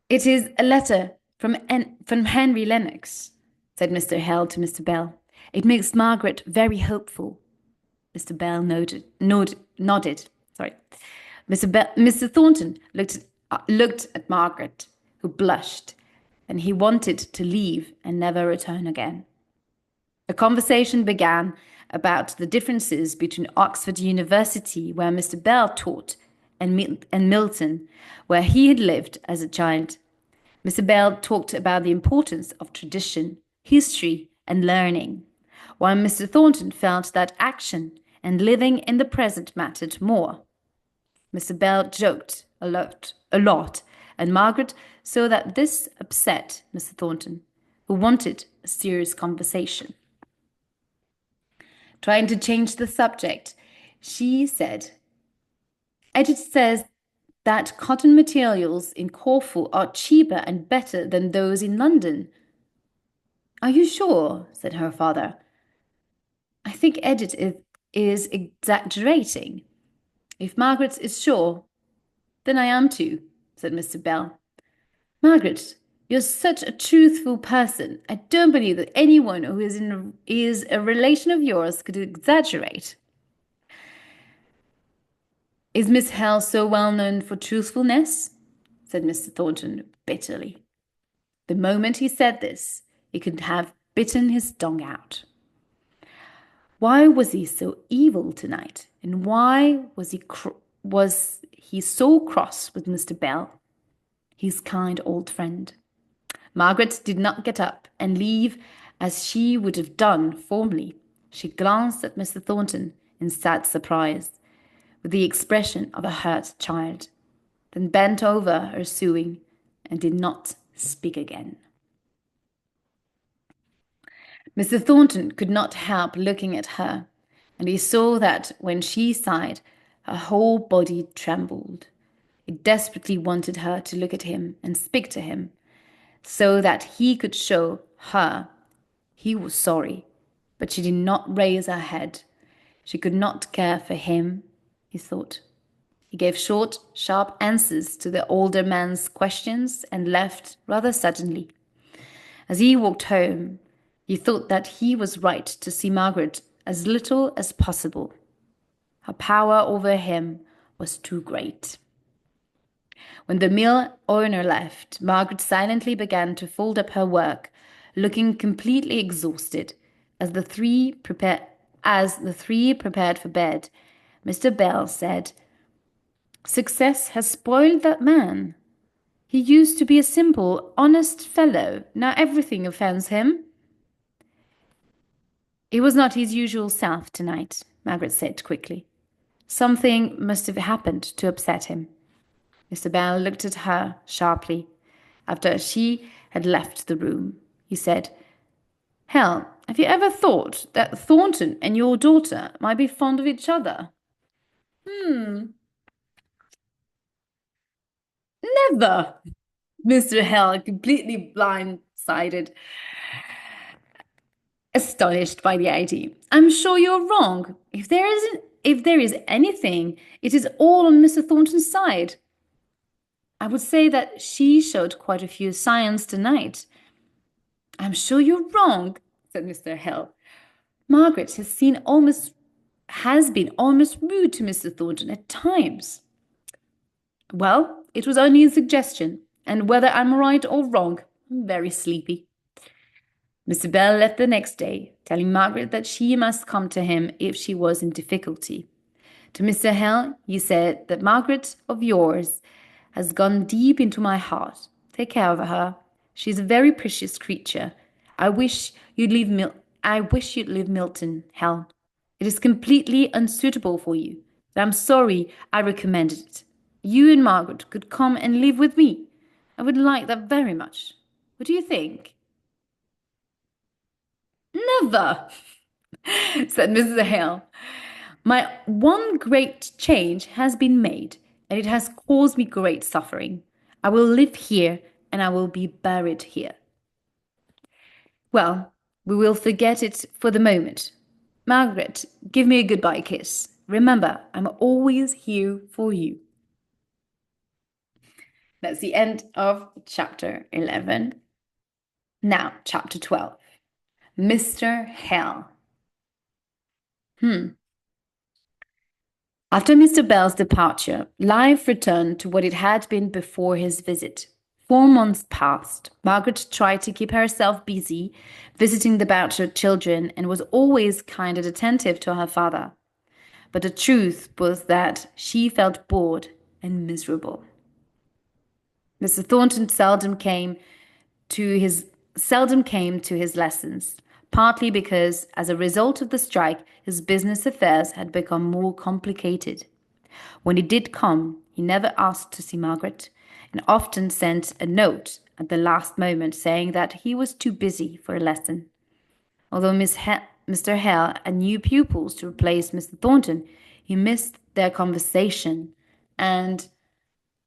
"It is a letter from Henry Lennox," said Mr. Hale to Mr. Bell. "It makes Margaret very hopeful." Mr. Bell nodded. Sorry. Mr. Thornton looked at Margaret, who blushed, and he wanted to leave and never return again. A conversation began about the differences between Oxford University, where Mr. Bell taught, and Milton, where he had lived as a child. Mr. Bell talked about the importance of tradition, history, and learning, while Mr. Thornton felt that action and living in the present mattered more. Mr. Bell joked a lot, and Margaret saw that this upset Mr. Thornton, who wanted a serious conversation. Trying to change the subject, she said, "Edith says that cotton materials in Corfu are cheaper and better than those in London." "Are you sure?" said her father. "I think Edith is exaggerating." "If Margaret is sure, then I am too," said Mr. Bell. "Margaret, you're such a truthful person. I don't believe that anyone who is a relation of yours could exaggerate." "Is Miss Hale so well known for truthfulness?" said Mr. Thornton bitterly. The moment he said this, he could have bitten his tongue out. Why was he so evil tonight? And why was he so cross with Mr. Bell, his kind old friend? Margaret did not get up and leave as she would have done formerly. She glanced at Mr. Thornton in sad surprise, with the expression of a hurt child, then bent over her sewing and did not speak again. Mr. Thornton could not help looking at her, and he saw that when she sighed, her whole body trembled. He desperately wanted her to look at him and speak to him, so that he could show her he was sorry, but she did not raise her head. She could not care for him, he thought. He gave short, sharp answers to the older man's questions and left rather suddenly. As he walked home, he thought that he was right to see Margaret as little as possible. Her power over him was too great. When the mill owner left, Margaret silently began to fold up her work, looking completely exhausted. As the three prepared for bed, Mr. Bell said, "Success has spoiled that man. He used to be a simple, honest fellow. Now everything offends him." "He was not his usual self tonight," Margaret said quickly. "Something must have happened to upset him." Mr. Bell looked at her sharply. After she had left the room, he said, "Hale, have you ever thought that Thornton and your daughter might be fond of each other?" "Never!" Mr. Hale, completely blindsided, astonished by the idea. "I'm sure you're wrong. If there is anything, it is all on Mr. Thornton's side. I would say that she showed quite a few signs tonight." "I'm sure you're wrong," said Mr. Hale. "Margaret has been almost rude to Mr. Thornton at times." "Well, it was only a suggestion, and whether I'm right or wrong, I'm very sleepy." Mr. Bell left the next day, telling Margaret that she must come to him if she was in difficulty. To Mr. Hale, he said that Margaret of yours has gone deep into my heart. Take care of her. She is a very precious creature. I wish you'd leave Milton, Hale. It is completely unsuitable for you, but I'm sorry I recommended it. You and Margaret could come and live with me. I would like that very much. What do you think?" "Never," said Mrs. Hale. My one great change has been made, and it has caused me great suffering. I will live here, and I will be buried here. Well, we will forget it for the moment. Margaret, give me a goodbye kiss. Remember, I'm always here for you. That's the end of chapter 11. Now, chapter 12. Mr. Hale. After Mr. Bell's departure, life returned to what it had been before his visit. 4 months passed. Margaret tried to keep herself busy, visiting the Boucher children, and was always kind and attentive to her father. But the truth was that she felt bored and miserable. Mr. Thornton seldom came to his lessons, partly because, as a result of the strike, his business affairs had become more complicated. When he did come, he never asked to see Margaret, and often sent a note at the last moment saying that he was too busy for a lesson. Although Mr. Hale had new pupils to replace Mr. Thornton, he missed their conversation and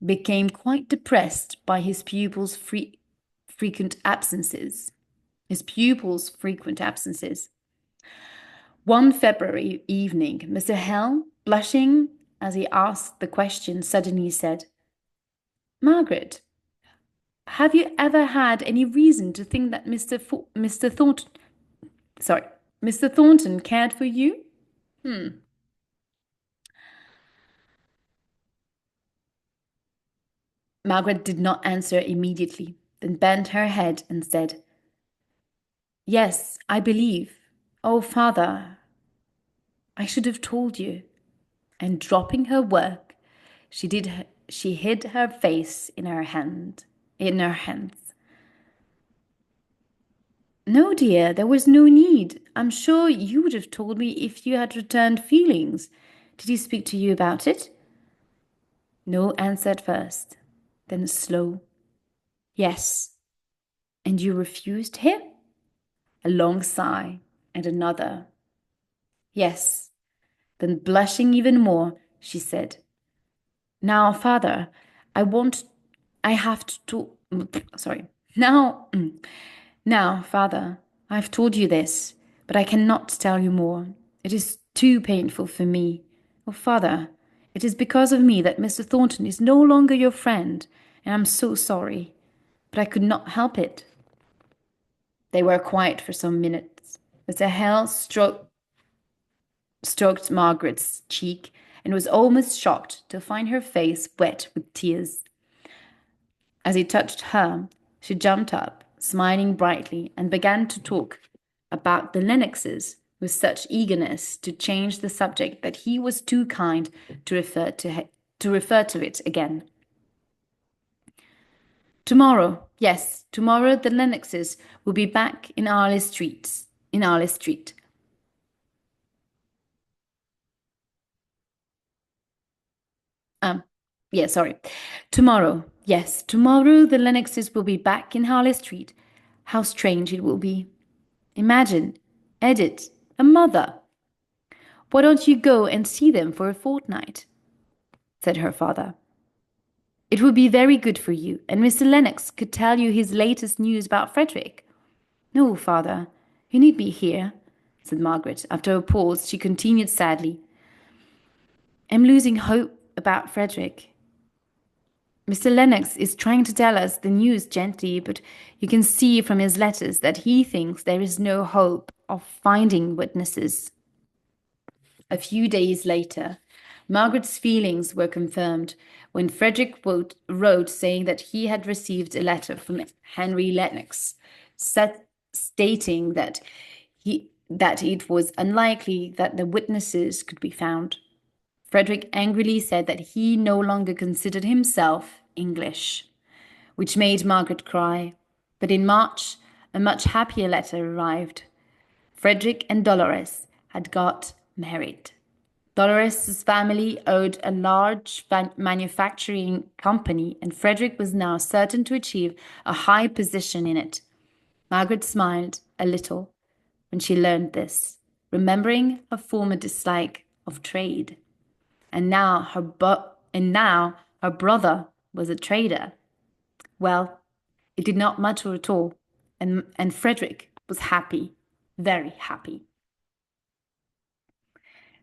became quite depressed by his pupils' frequent absences. One February evening, Mr. Hale, blushing as he asked the question, suddenly said, "Margaret, have you ever had any reason to think that Mr. Thornton cared for you?" Margaret did not answer immediately, then bent her head and said, "Yes, I believe. Oh, father, I should have told you." And dropping her work, she hid her face in her hands. "No, dear, there was no need. I'm sure you would have told me if you had returned feelings. Did he speak to you about it?" No answer at first, then a slow, "Yes." "And you refused him?" A long sigh, and another, "Yes." Then blushing even more, she said, "Now, father, I have to, sorry. Now, father, I've told you this, but I cannot tell you more. It is too painful for me. Oh, father, it is because of me that Mr. Thornton is no longer your friend, and I'm so sorry, but I could not help it." They were quiet for some minutes. Mr. Hale stroked Margaret's cheek and was almost shocked to find her face wet with tears. As he touched her, she jumped up, smiling brightly, and began to talk about the Lennoxes with such eagerness to change the subject that he was too kind to refer to it again. "Tomorrow, yes, tomorrow the Lennoxes will be back in Arley Street. Sorry. Tomorrow, yes, tomorrow the Lennoxes will be back in Harley Street. How strange it will be. Imagine, Edith, a mother. Why don't you go and see them for a fortnight?" said her father. "It would be very good for you, and Mr. Lennox could tell you his latest news about Frederick." "No, father, you need be here," said Margaret. After a pause, she continued sadly, "I'm losing hope about Frederick. Mr. Lennox is trying to tell us the news gently, but you can see from his letters that he thinks there is no hope of finding witnesses." A few days later, Margaret's feelings were confirmed when Frederick wrote saying that he had received a letter from Henry Lennox, stating that it was unlikely that the witnesses could be found. Frederick angrily said that he no longer considered himself English, which made Margaret cry. But in March, a much happier letter arrived. Frederick and Dolores had got married. Dolores's family owed a large manufacturing company, and Frederick was now certain to achieve a high position in it. Margaret smiled a little when she learned this, remembering her former dislike of trade. And now her brother was a trader. Well, it did not matter at all, and Frederick was happy, very happy.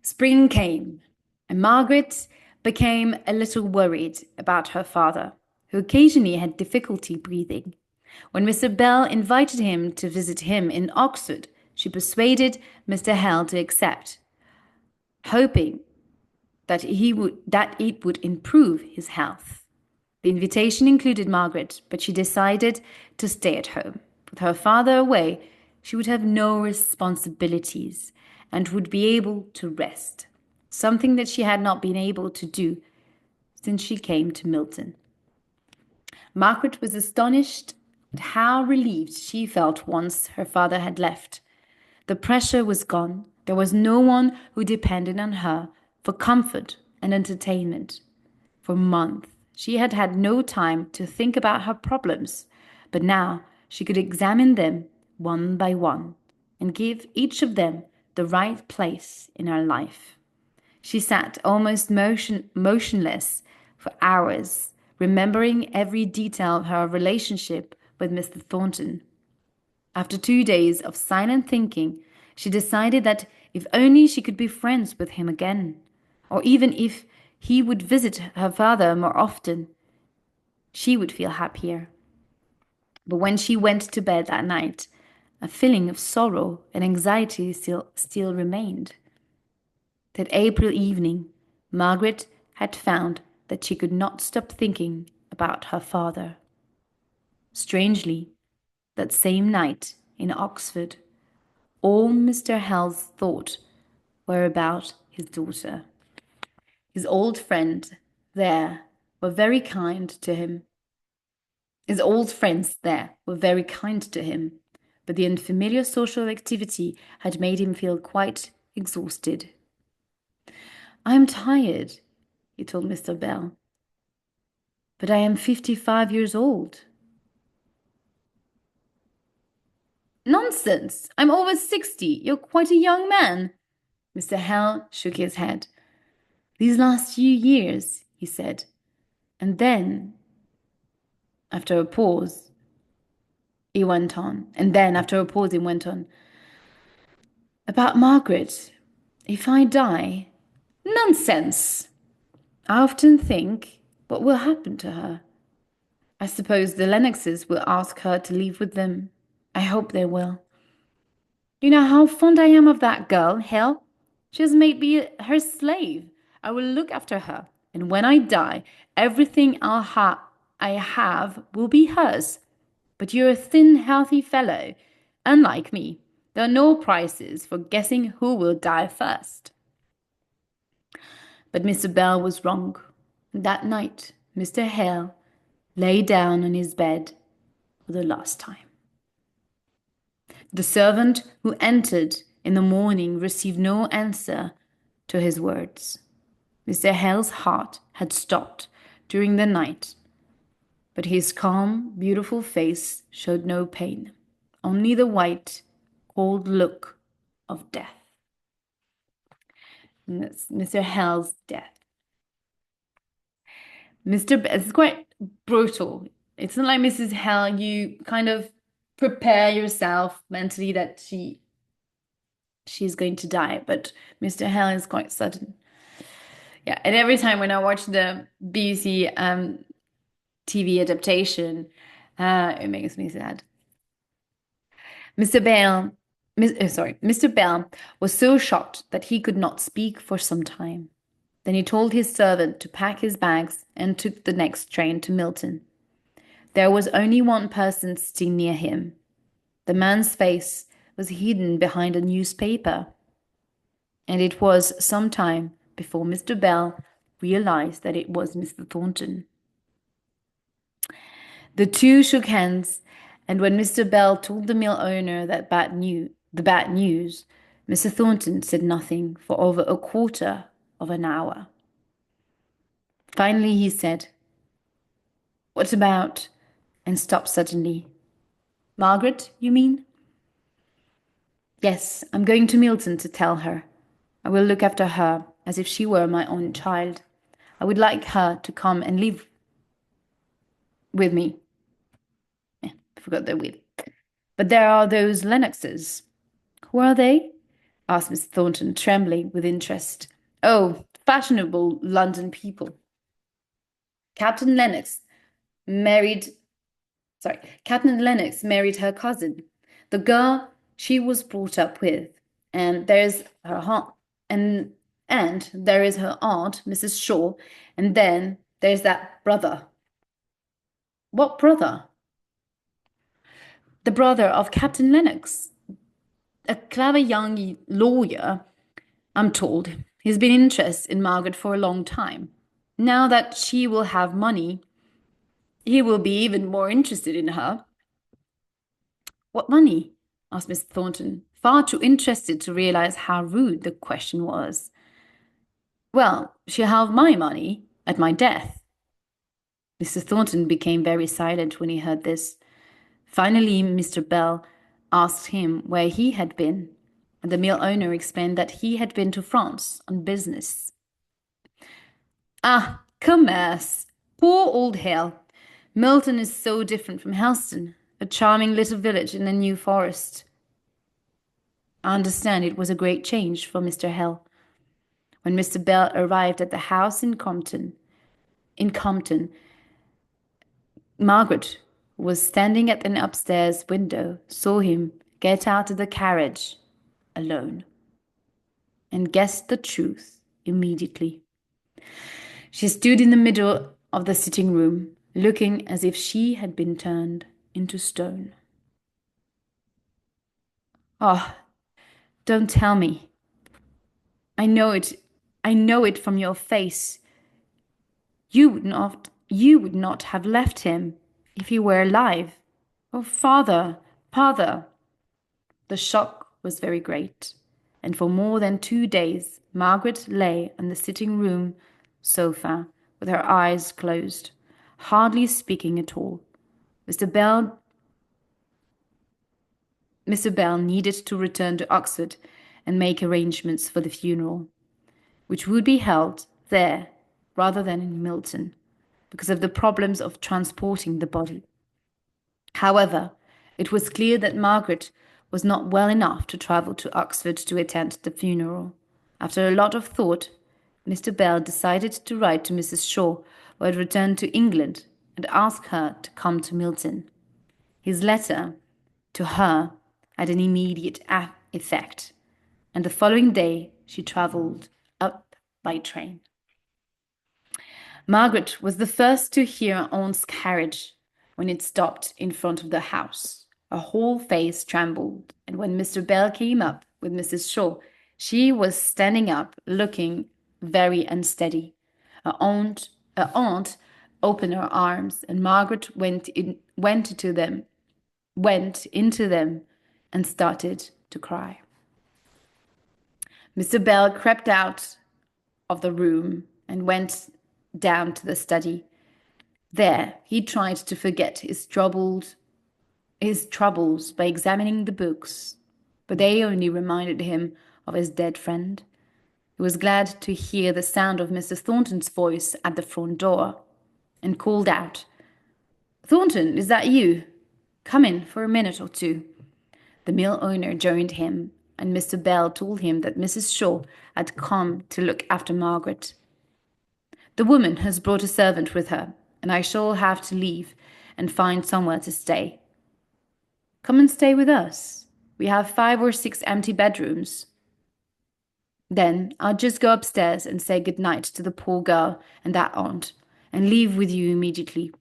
Spring came, and Margaret became a little worried about her father, who occasionally had difficulty breathing. When Mr. Bell invited him to visit him in Oxford, she persuaded Mr. Hale to accept, hoping that it would improve his health. The invitation included Margaret, but she decided to stay at home. With her father away, she would have no responsibilities and would be able to rest, something that she had not been able to do since she came to Milton. Margaret was astonished at how relieved she felt once her father had left. The pressure was gone. There was no one who depended on her for comfort and entertainment. For months, she had had no time to think about her problems, but now she could examine them one by one and give each of them the right place in her life. She sat almost motionless for hours, remembering every detail of her relationship with Mr. Thornton. After 2 days of silent thinking, she decided that if only she could be friends with him again, or even if he would visit her father more often, she would feel happier. But when she went to bed that night, a feeling of sorrow and anxiety still remained. That April evening, Margaret had found that she could not stop thinking about her father. Strangely, that same night in Oxford, all Mr. Hale's thoughts were about his daughter. His old friends there were very kind to him. His old friends there were very kind to him, but the unfamiliar social activity had made him feel quite exhausted. "I am tired," he told Mr. Bell, "but I am 55 years old." "Nonsense! I'm over 60. You're quite a young man." Mr. Hale shook his head. "These last few years," he said, and then, after a pause, he went on. "About Margaret. If I die—" "Nonsense! I often think what will happen to her. I suppose the Lennoxes will ask her to live with them. I hope they will. You know how fond I am of that girl, Hale. She has made me her slave. I will look after her, and when I die, everything I have will be hers. But you're a thin, healthy fellow, unlike me. There are no prizes for guessing who will die first." But Mr. Bell was wrong. That night, Mr. Hale lay down on his bed for the last time. The servant who entered in the morning received no answer to his words. Mr. Hale's heart had stopped during the night, but his calm, beautiful face showed no pain, only the white, cold look of death. And that's Mr. Hale's death. It's quite brutal. It's not like Mrs. Hale, you kind of prepare yourself mentally that she's going to die, but Mr. Hale is quite sudden. Yeah, and every time when I watch the BBC TV adaptation, it makes me sad. Mr. Bell was so shocked that he could not speak for some time. Then he told his servant to pack his bags and took the next train to Milton. There was only one person sitting near him. The man's face was hidden behind a newspaper, and it was some time before Mr. Bell realized that it was Mr. Thornton. The two shook hands, and when Mr. Bell told the mill owner the bad news, Mr. Thornton said nothing for over a quarter of an hour. Finally, he said, "What about—" and stopped suddenly. "Margaret, you mean?" "Yes, I'm going to Milton to tell her. I will look after her. as if she were my own child. I would like her to come and live with me. I forgot the with. But there are those Lennoxes. Who are they? Asked Miss Thornton, trembling with interest. Oh, fashionable London people. Captain Lennox married Captain Lennox married her cousin, the girl she was brought up with, and there's her aunt, and there is her aunt, Mrs. Shaw, and then there's that brother. What brother? The brother of Captain Lennox, a clever young lawyer, I'm told. He's been interested in Margaret for a long time. Now that she will have money, he will be even more interested in her. What money? Asked Miss Thornton, far too interested to realize how rude the question was. Well, she'll have my money at my death. Mr. Thornton became very silent when he heard this. Finally, Mr. Bell asked him where he had been, and the mill owner explained that he had been to France on business. Ah, commerce! Poor old Hale! Milton is so different from Helston, a charming little village in the New Forest. I understand it was a great change for Mr. Hale. When Mr. Bell arrived at the house in Compton, Margaret was standing at an upstairs window, saw him get out of the carriage alone, and guessed the truth immediately. She stood in the middle of the sitting room, looking as if she had been turned into stone. Oh, don't tell me. I know it from your face. You would not have left him if he were alive. Oh, father. The shock was very great, and for more than 2 days Margaret lay on the sitting room sofa with her eyes closed, hardly speaking at all. Mr. Bell needed to return to Oxford and make arrangements for the funeral, which would be held there rather than in Milton, because of the problems of transporting the body. However, it was clear that Margaret was not well enough to travel to Oxford to attend the funeral. After a lot of thought, Mr. Bell decided to write to Mrs. Shaw, who had returned to England, and ask her to come to Milton. His letter to her had an immediate effect, and the following day she travelled up by train. Margaret was the first to hear her aunt's carriage when it stopped in front of the house. Her whole face trembled, and when Mr. Bell came up with Mrs. Shaw, she was standing up, looking very unsteady. Her aunt opened her arms, and Margaret went into them, and started to cry. Mr. Bell crept out of the room and went down to the study. There, he tried to forget his troubles by examining the books, but they only reminded him of his dead friend. He was glad to hear the sound of Mr. Thornton's voice at the front door, and called out, "Thornton, is that you? Come in for a minute or two." The mill owner joined him, and Mr. Bell told him that Mrs. Shaw had come to look after Margaret. "The woman has brought a servant with her, and I shall have to leave and find somewhere to stay." "Come and stay with us. We have 5 or 6 empty bedrooms." "Then I'll just go upstairs and say good night to the poor girl and that aunt, and leave with you immediately."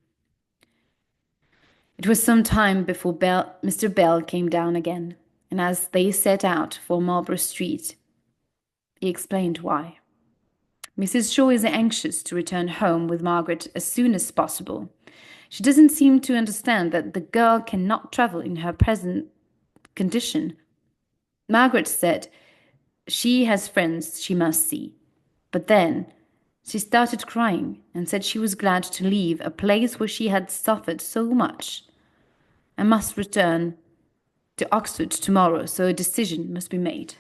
It was some time before Mr. Bell came down again, and as they set out for Marlborough Street, he explained why. "Mrs. Shaw is anxious to return home with Margaret as soon as possible. She doesn't seem to understand that the girl cannot travel in her present condition. Margaret said she has friends she must see, but then she started crying and said she was glad to leave a place where she had suffered so much. I must return to Oxford tomorrow, so a decision must be made."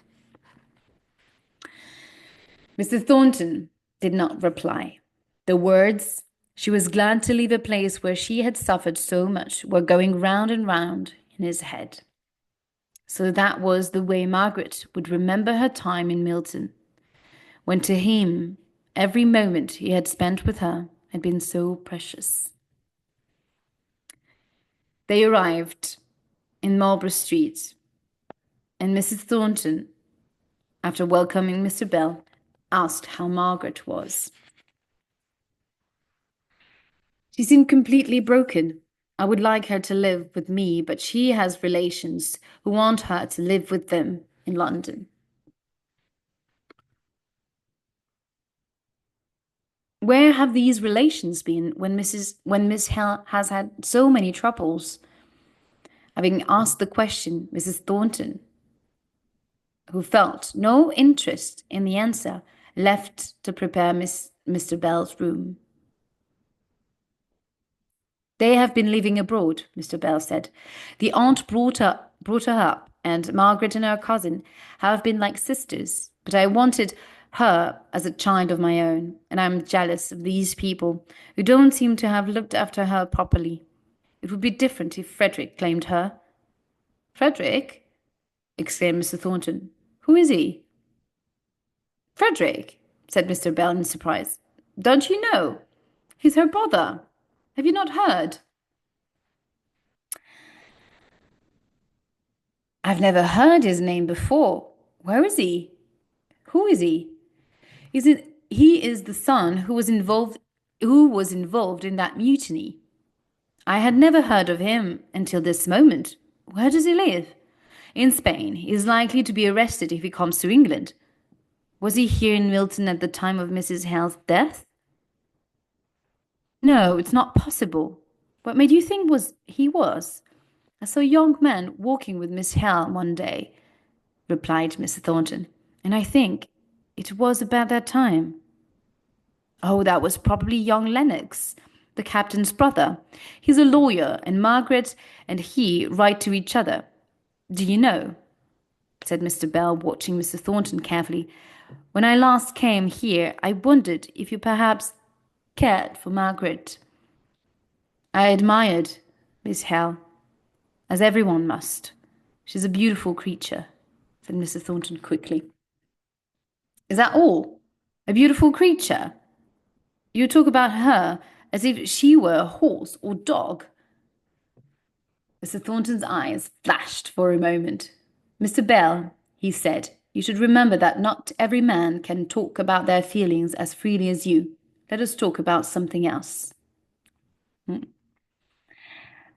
Mr. Thornton did not reply. The words, "She was glad to leave a place where she had suffered so much," were going round and round in his head. So that was the way Margaret would remember her time in Milton, when to him every moment he had spent with her had been so precious. They arrived in Marlborough Street, and Mrs. Thornton, after welcoming Mr. Bell, asked how Margaret was. "She seemed completely broken. I would like her to live with me, but she has relations who want her to live with them in London." "Where have these relations been when Miss Hale has had so many troubles?" Having asked the question, Mrs. Thornton, who felt no interest in the answer, left to prepare Mr. Bell's room. "They have been living abroad," Mr. Bell said. "The aunt brought her up, and Margaret and her cousin have been like sisters. But I wanted her as a child of my own, and I'm jealous of these people who don't seem to have looked after her properly. It would be different if Frederick claimed her." "Frederick?" exclaimed Mr. Thornton. "Who is he?" "Frederick," said Mr. Bell in surprise. "Don't you know? He's her brother. Have you not heard?" "I've never heard his name before. Where is he? Who is he?" He is the son who was involved in that mutiny." "I had never heard of him until this moment. Where does he live?" "In Spain. He is likely to be arrested if he comes to England." "Was he here in Milton at the time of Mrs. Hale's death?" "No, it's not possible. What made you think he was?" "I saw a young man walking with Miss Hale one day," replied Mr. Thornton, "and I think it was about that time." "Oh, that was probably young Lennox, the captain's brother. He's a lawyer, and Margaret and he write to each other. Do you know," said Mr. Bell, watching Mr. Thornton carefully, "when I last came here, I wondered if you perhaps cared for Margaret." "I admired Miss Hale, as everyone must. She's a beautiful creature," said Mr. Thornton quickly. "Is that all? A beautiful creature? You talk about her as if she were a horse or dog." Mr. Thornton's eyes flashed for a moment. "Mr. Bell," he said, "you should remember that not every man can talk about their feelings as freely as you. Let us talk about something else."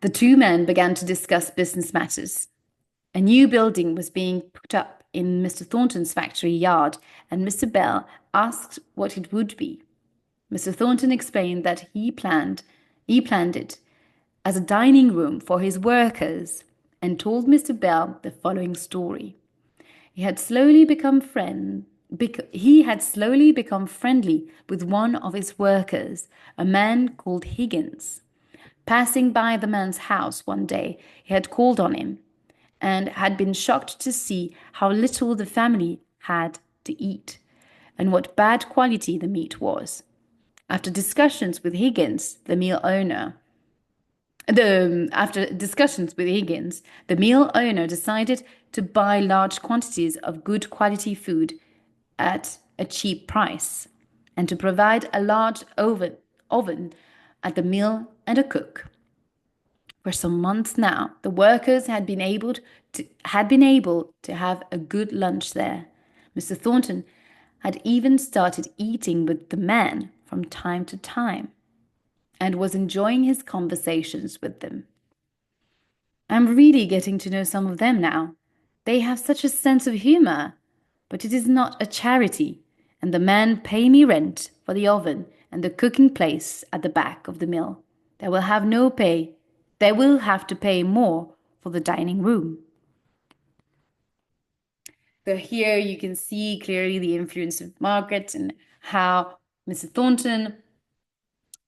The two men began to discuss business matters. A new building was being put up in Mr. Thornton's factory yard, and Mr. Bell asked what it would be. Mr. Thornton explained that he planned it as a dining room for his workers, and told Mr. Bell the following story. He had slowly become friendly with one of his workers, a man called Higgins. Passing by the man's house one day, he had called on him, and had been shocked to see how little the family had to eat, and what bad quality the meat was. After discussions with Higgins, the meal owner decided to buy large quantities of good quality food at a cheap price, and to provide a large oven at the mill and a cook. For some months now, the workers had been able to have a good lunch there. Mr. Thornton had even started eating with the man from time to time, and was enjoying his conversations with them. "I'm really getting to know some of them now. They have such a sense of humor. But it is not a charity, and the men pay me rent for the oven and the cooking place at the back of the mill. They will have no pay. They will have to pay more for the dining room." So here you can see clearly the influence of Margaret, and how Mr. Thornton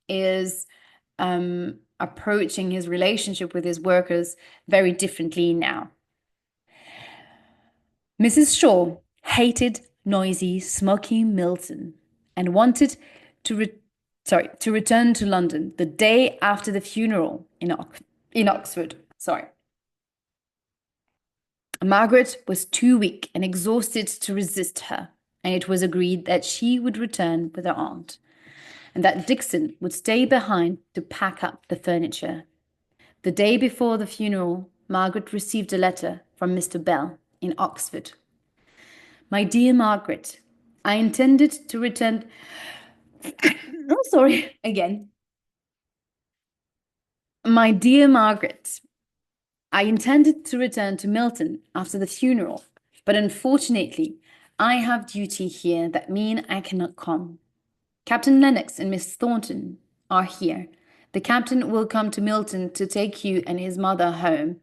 is approaching his relationship with his workers very differently now. Mrs. Shaw hated noisy, smoky Milton and wanted to return to London the day after the funeral in Oxford. Sorry. Margaret was too weak and exhausted to resist her, and it was agreed that she would return with her aunt, and that Dixon would stay behind to pack up the furniture. The day before the funeral, Margaret received a letter from Mr. Bell in Oxford. My dear Margaret, I intended to return. Oh, sorry, again. My dear Margaret, I intended to return to Milton after the funeral, but unfortunately, I have duty here that mean I cannot come. Captain Lennox and Miss Thornton are here. The captain will come to Milton to take you and his mother home,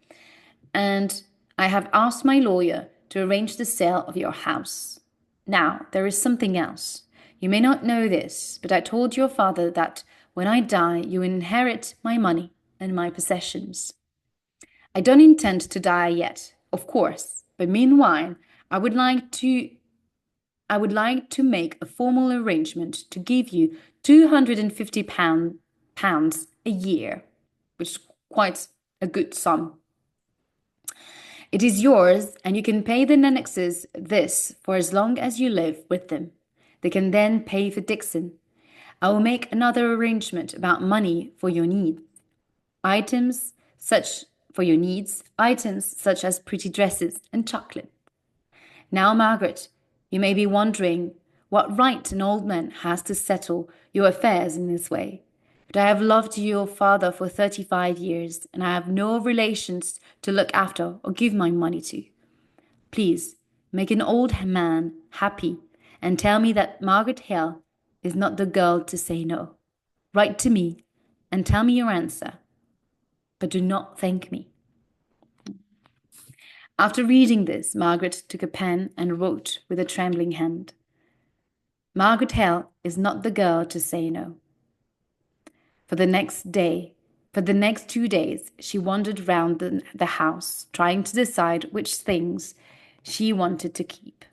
and I have asked my lawyer to arrange the sale of your house. Now, there is something else. You may not know this, but I told your father that when I die, you inherit my money and my possessions. I don't intend to die yet, of course, but meanwhile, I would like to make a formal arrangement to give you £250 a year, which is quite a good sum. It is yours, and you can pay the Lennoxes this for as long as you live with them. They can then pay for Dixon. I will make another arrangement about money for your needs. Items such as pretty dresses and chocolate. Now, Margaret, you may be wondering what right an old man has to settle your affairs in this way. But I have loved your father for 35 years, and I have no relations to look after or give my money to. Please, make an old man happy and tell me that Margaret Hale is not the girl to say no. Write to me and tell me your answer, but do not thank me. After reading this, Margaret took a pen and wrote with a trembling hand. Margaret Hale is not the girl to say no. For the next 2 days, she wandered round the house, trying to decide which things she wanted to keep.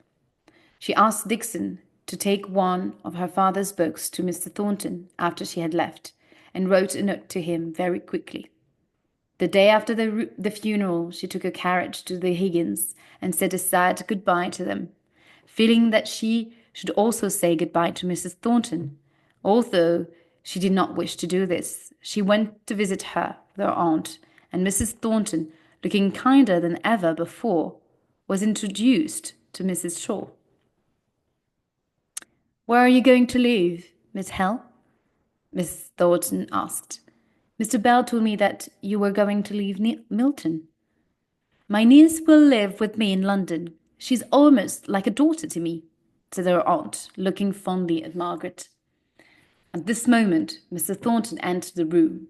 She asked Dixon to take one of her father's books to Mr. Thornton after she had left, and wrote a note to him very quickly. The day after the funeral, she took a carriage to the Higgins and said a sad goodbye to them, feeling that she should also say goodbye to Mrs. Thornton. Although she did not wish to do this, she went to visit her aunt, and Mrs. Thornton, looking kinder than ever before, was introduced to Mrs. Shaw. "Where are you going to live, Miss Hale?" Mrs. Thornton asked. "Mr. Bell told me that you were going to leave Milton." "My niece will live with me in London. She's almost like a daughter to me," said her aunt, looking fondly at Margaret. At this moment, Mr. Thornton entered the room.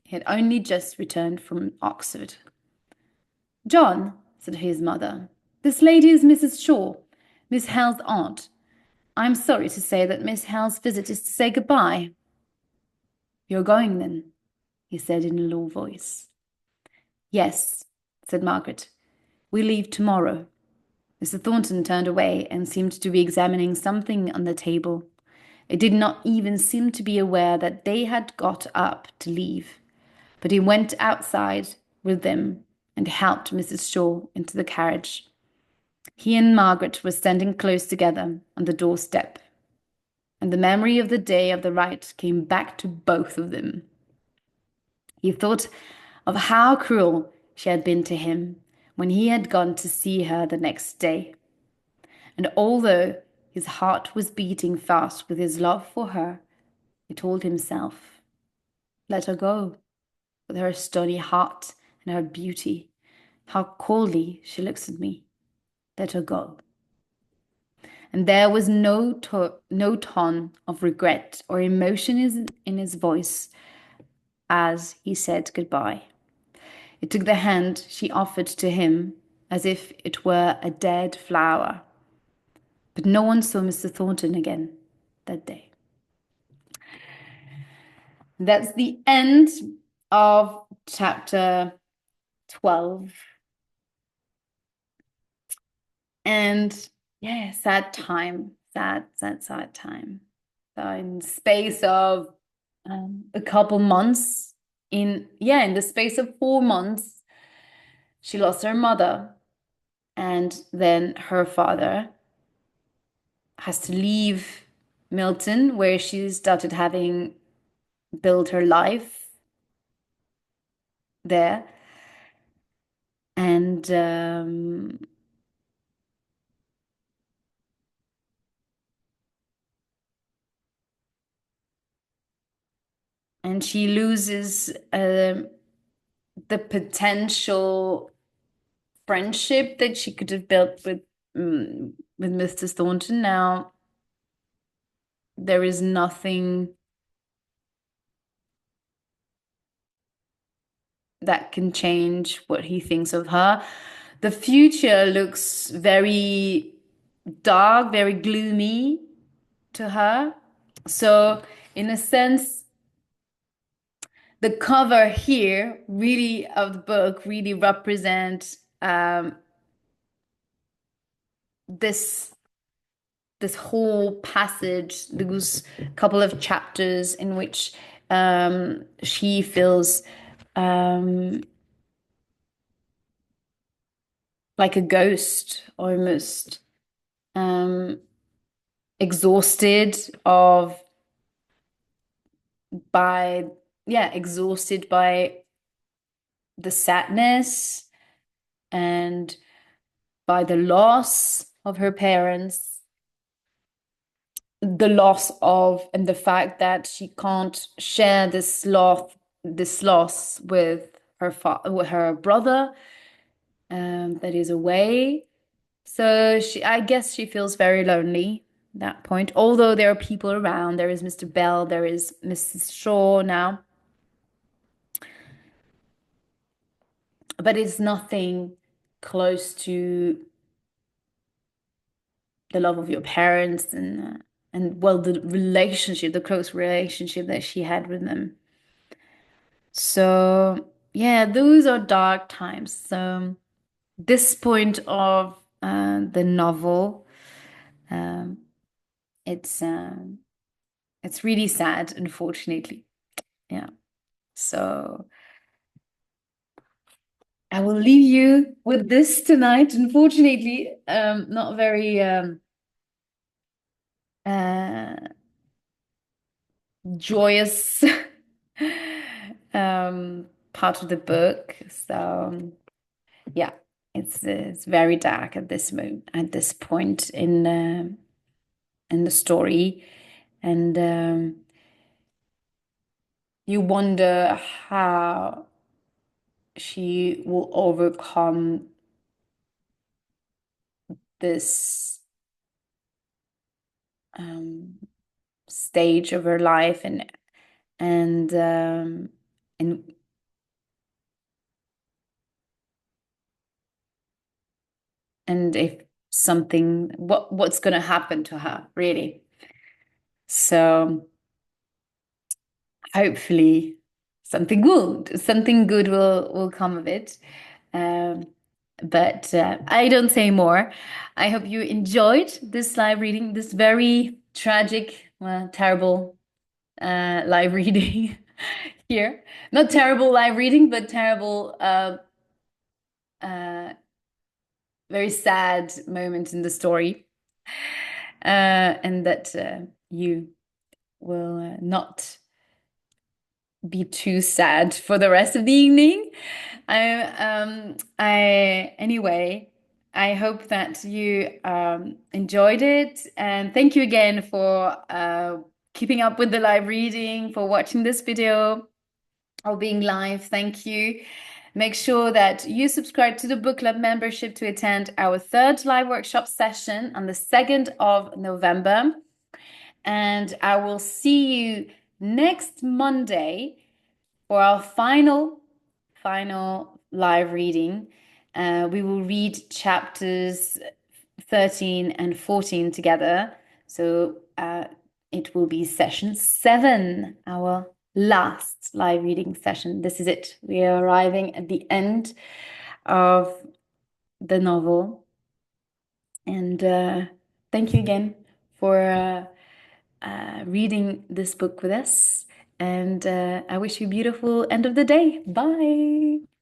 He had only just returned from Oxford. "John," said his mother, "this lady is Mrs. Shaw, Miss Hale's aunt. I am sorry to say that Miss Hale's visit is to say goodbye." "You're going, then?" he said in a low voice. "Yes," said Margaret. "We leave tomorrow." Mr. Thornton turned away and seemed to be examining something on the table. He did not even seem to be aware that they had got up to leave, but he went outside with them and helped Mrs. Shaw into the carriage. He and Margaret were standing close together on the doorstep, and the memory of the day of the ride came back to both of them. He thought of how cruel she had been to him when he had gone to see her the next day. And although his heart was beating fast with his love for her, he told himself, "Let her go, with her stony heart and her beauty. How coldly she looks at me. Let her go." And there was no tone of regret or emotion in his voice as he said goodbye. He took the hand she offered to him as if it were a dead flower. But no one saw Mr. Thornton again that day. That's the end of chapter 12. And Yeah, sad time. Sad time. So in space of a couple months, in the space of 4 months, she lost her mother, and then her father has to leave Milton, where she started having built her life there. And she loses the potential friendship that she could have built with Mr. Thornton. Now there is nothing that can change what he thinks of her. The future looks very dark, very gloomy to her. So, in a sense, the cover here really of the book really represents this this whole passage, those couple of chapters in which she feels um, like a ghost, almost um, exhausted of by exhausted by the sadness and by the loss of her parents, the loss of and the fact that she can't share this loss with with her brother that is away. So I guess she feels very lonely at that point. Although there are people around, there is Mr. Bell, there is Mrs. Shaw now, but it's nothing close to the love of your parents and well, the relationship, the close relationship that she had with them. So yeah, those are dark times. So this point of the novel, um, it's um, it's really sad, unfortunately. Yeah. So I will leave you with this tonight. Unfortunately, not very uh, joyous part of the book. So yeah, it's very dark at this moment, at this point in the story, and you wonder how she will overcome this um, stage of her life and um, and and if something what's going to happen to her really. So hopefully something good will come of it. Um, but I don't say more. I hope you enjoyed this live reading, this very tragic, terrible live reading here. Not terrible live reading, but terrible, uh, very sad moment in the story. And that you will not be too sad for the rest of the evening. Anyway, I hope that you enjoyed it, and thank you again for keeping up with the live reading, for watching this video or being live. Thank you. Make sure that you subscribe to the book club membership to attend our third live workshop session on the 2nd of November. And I will see you next Monday for our final live reading. We will read chapters 13 and 14 together. So it will be session 7, our last live reading session. This is it. We are arriving at the end of the novel. And thank you again for reading this book with us. And I wish you a beautiful end of the day. Bye.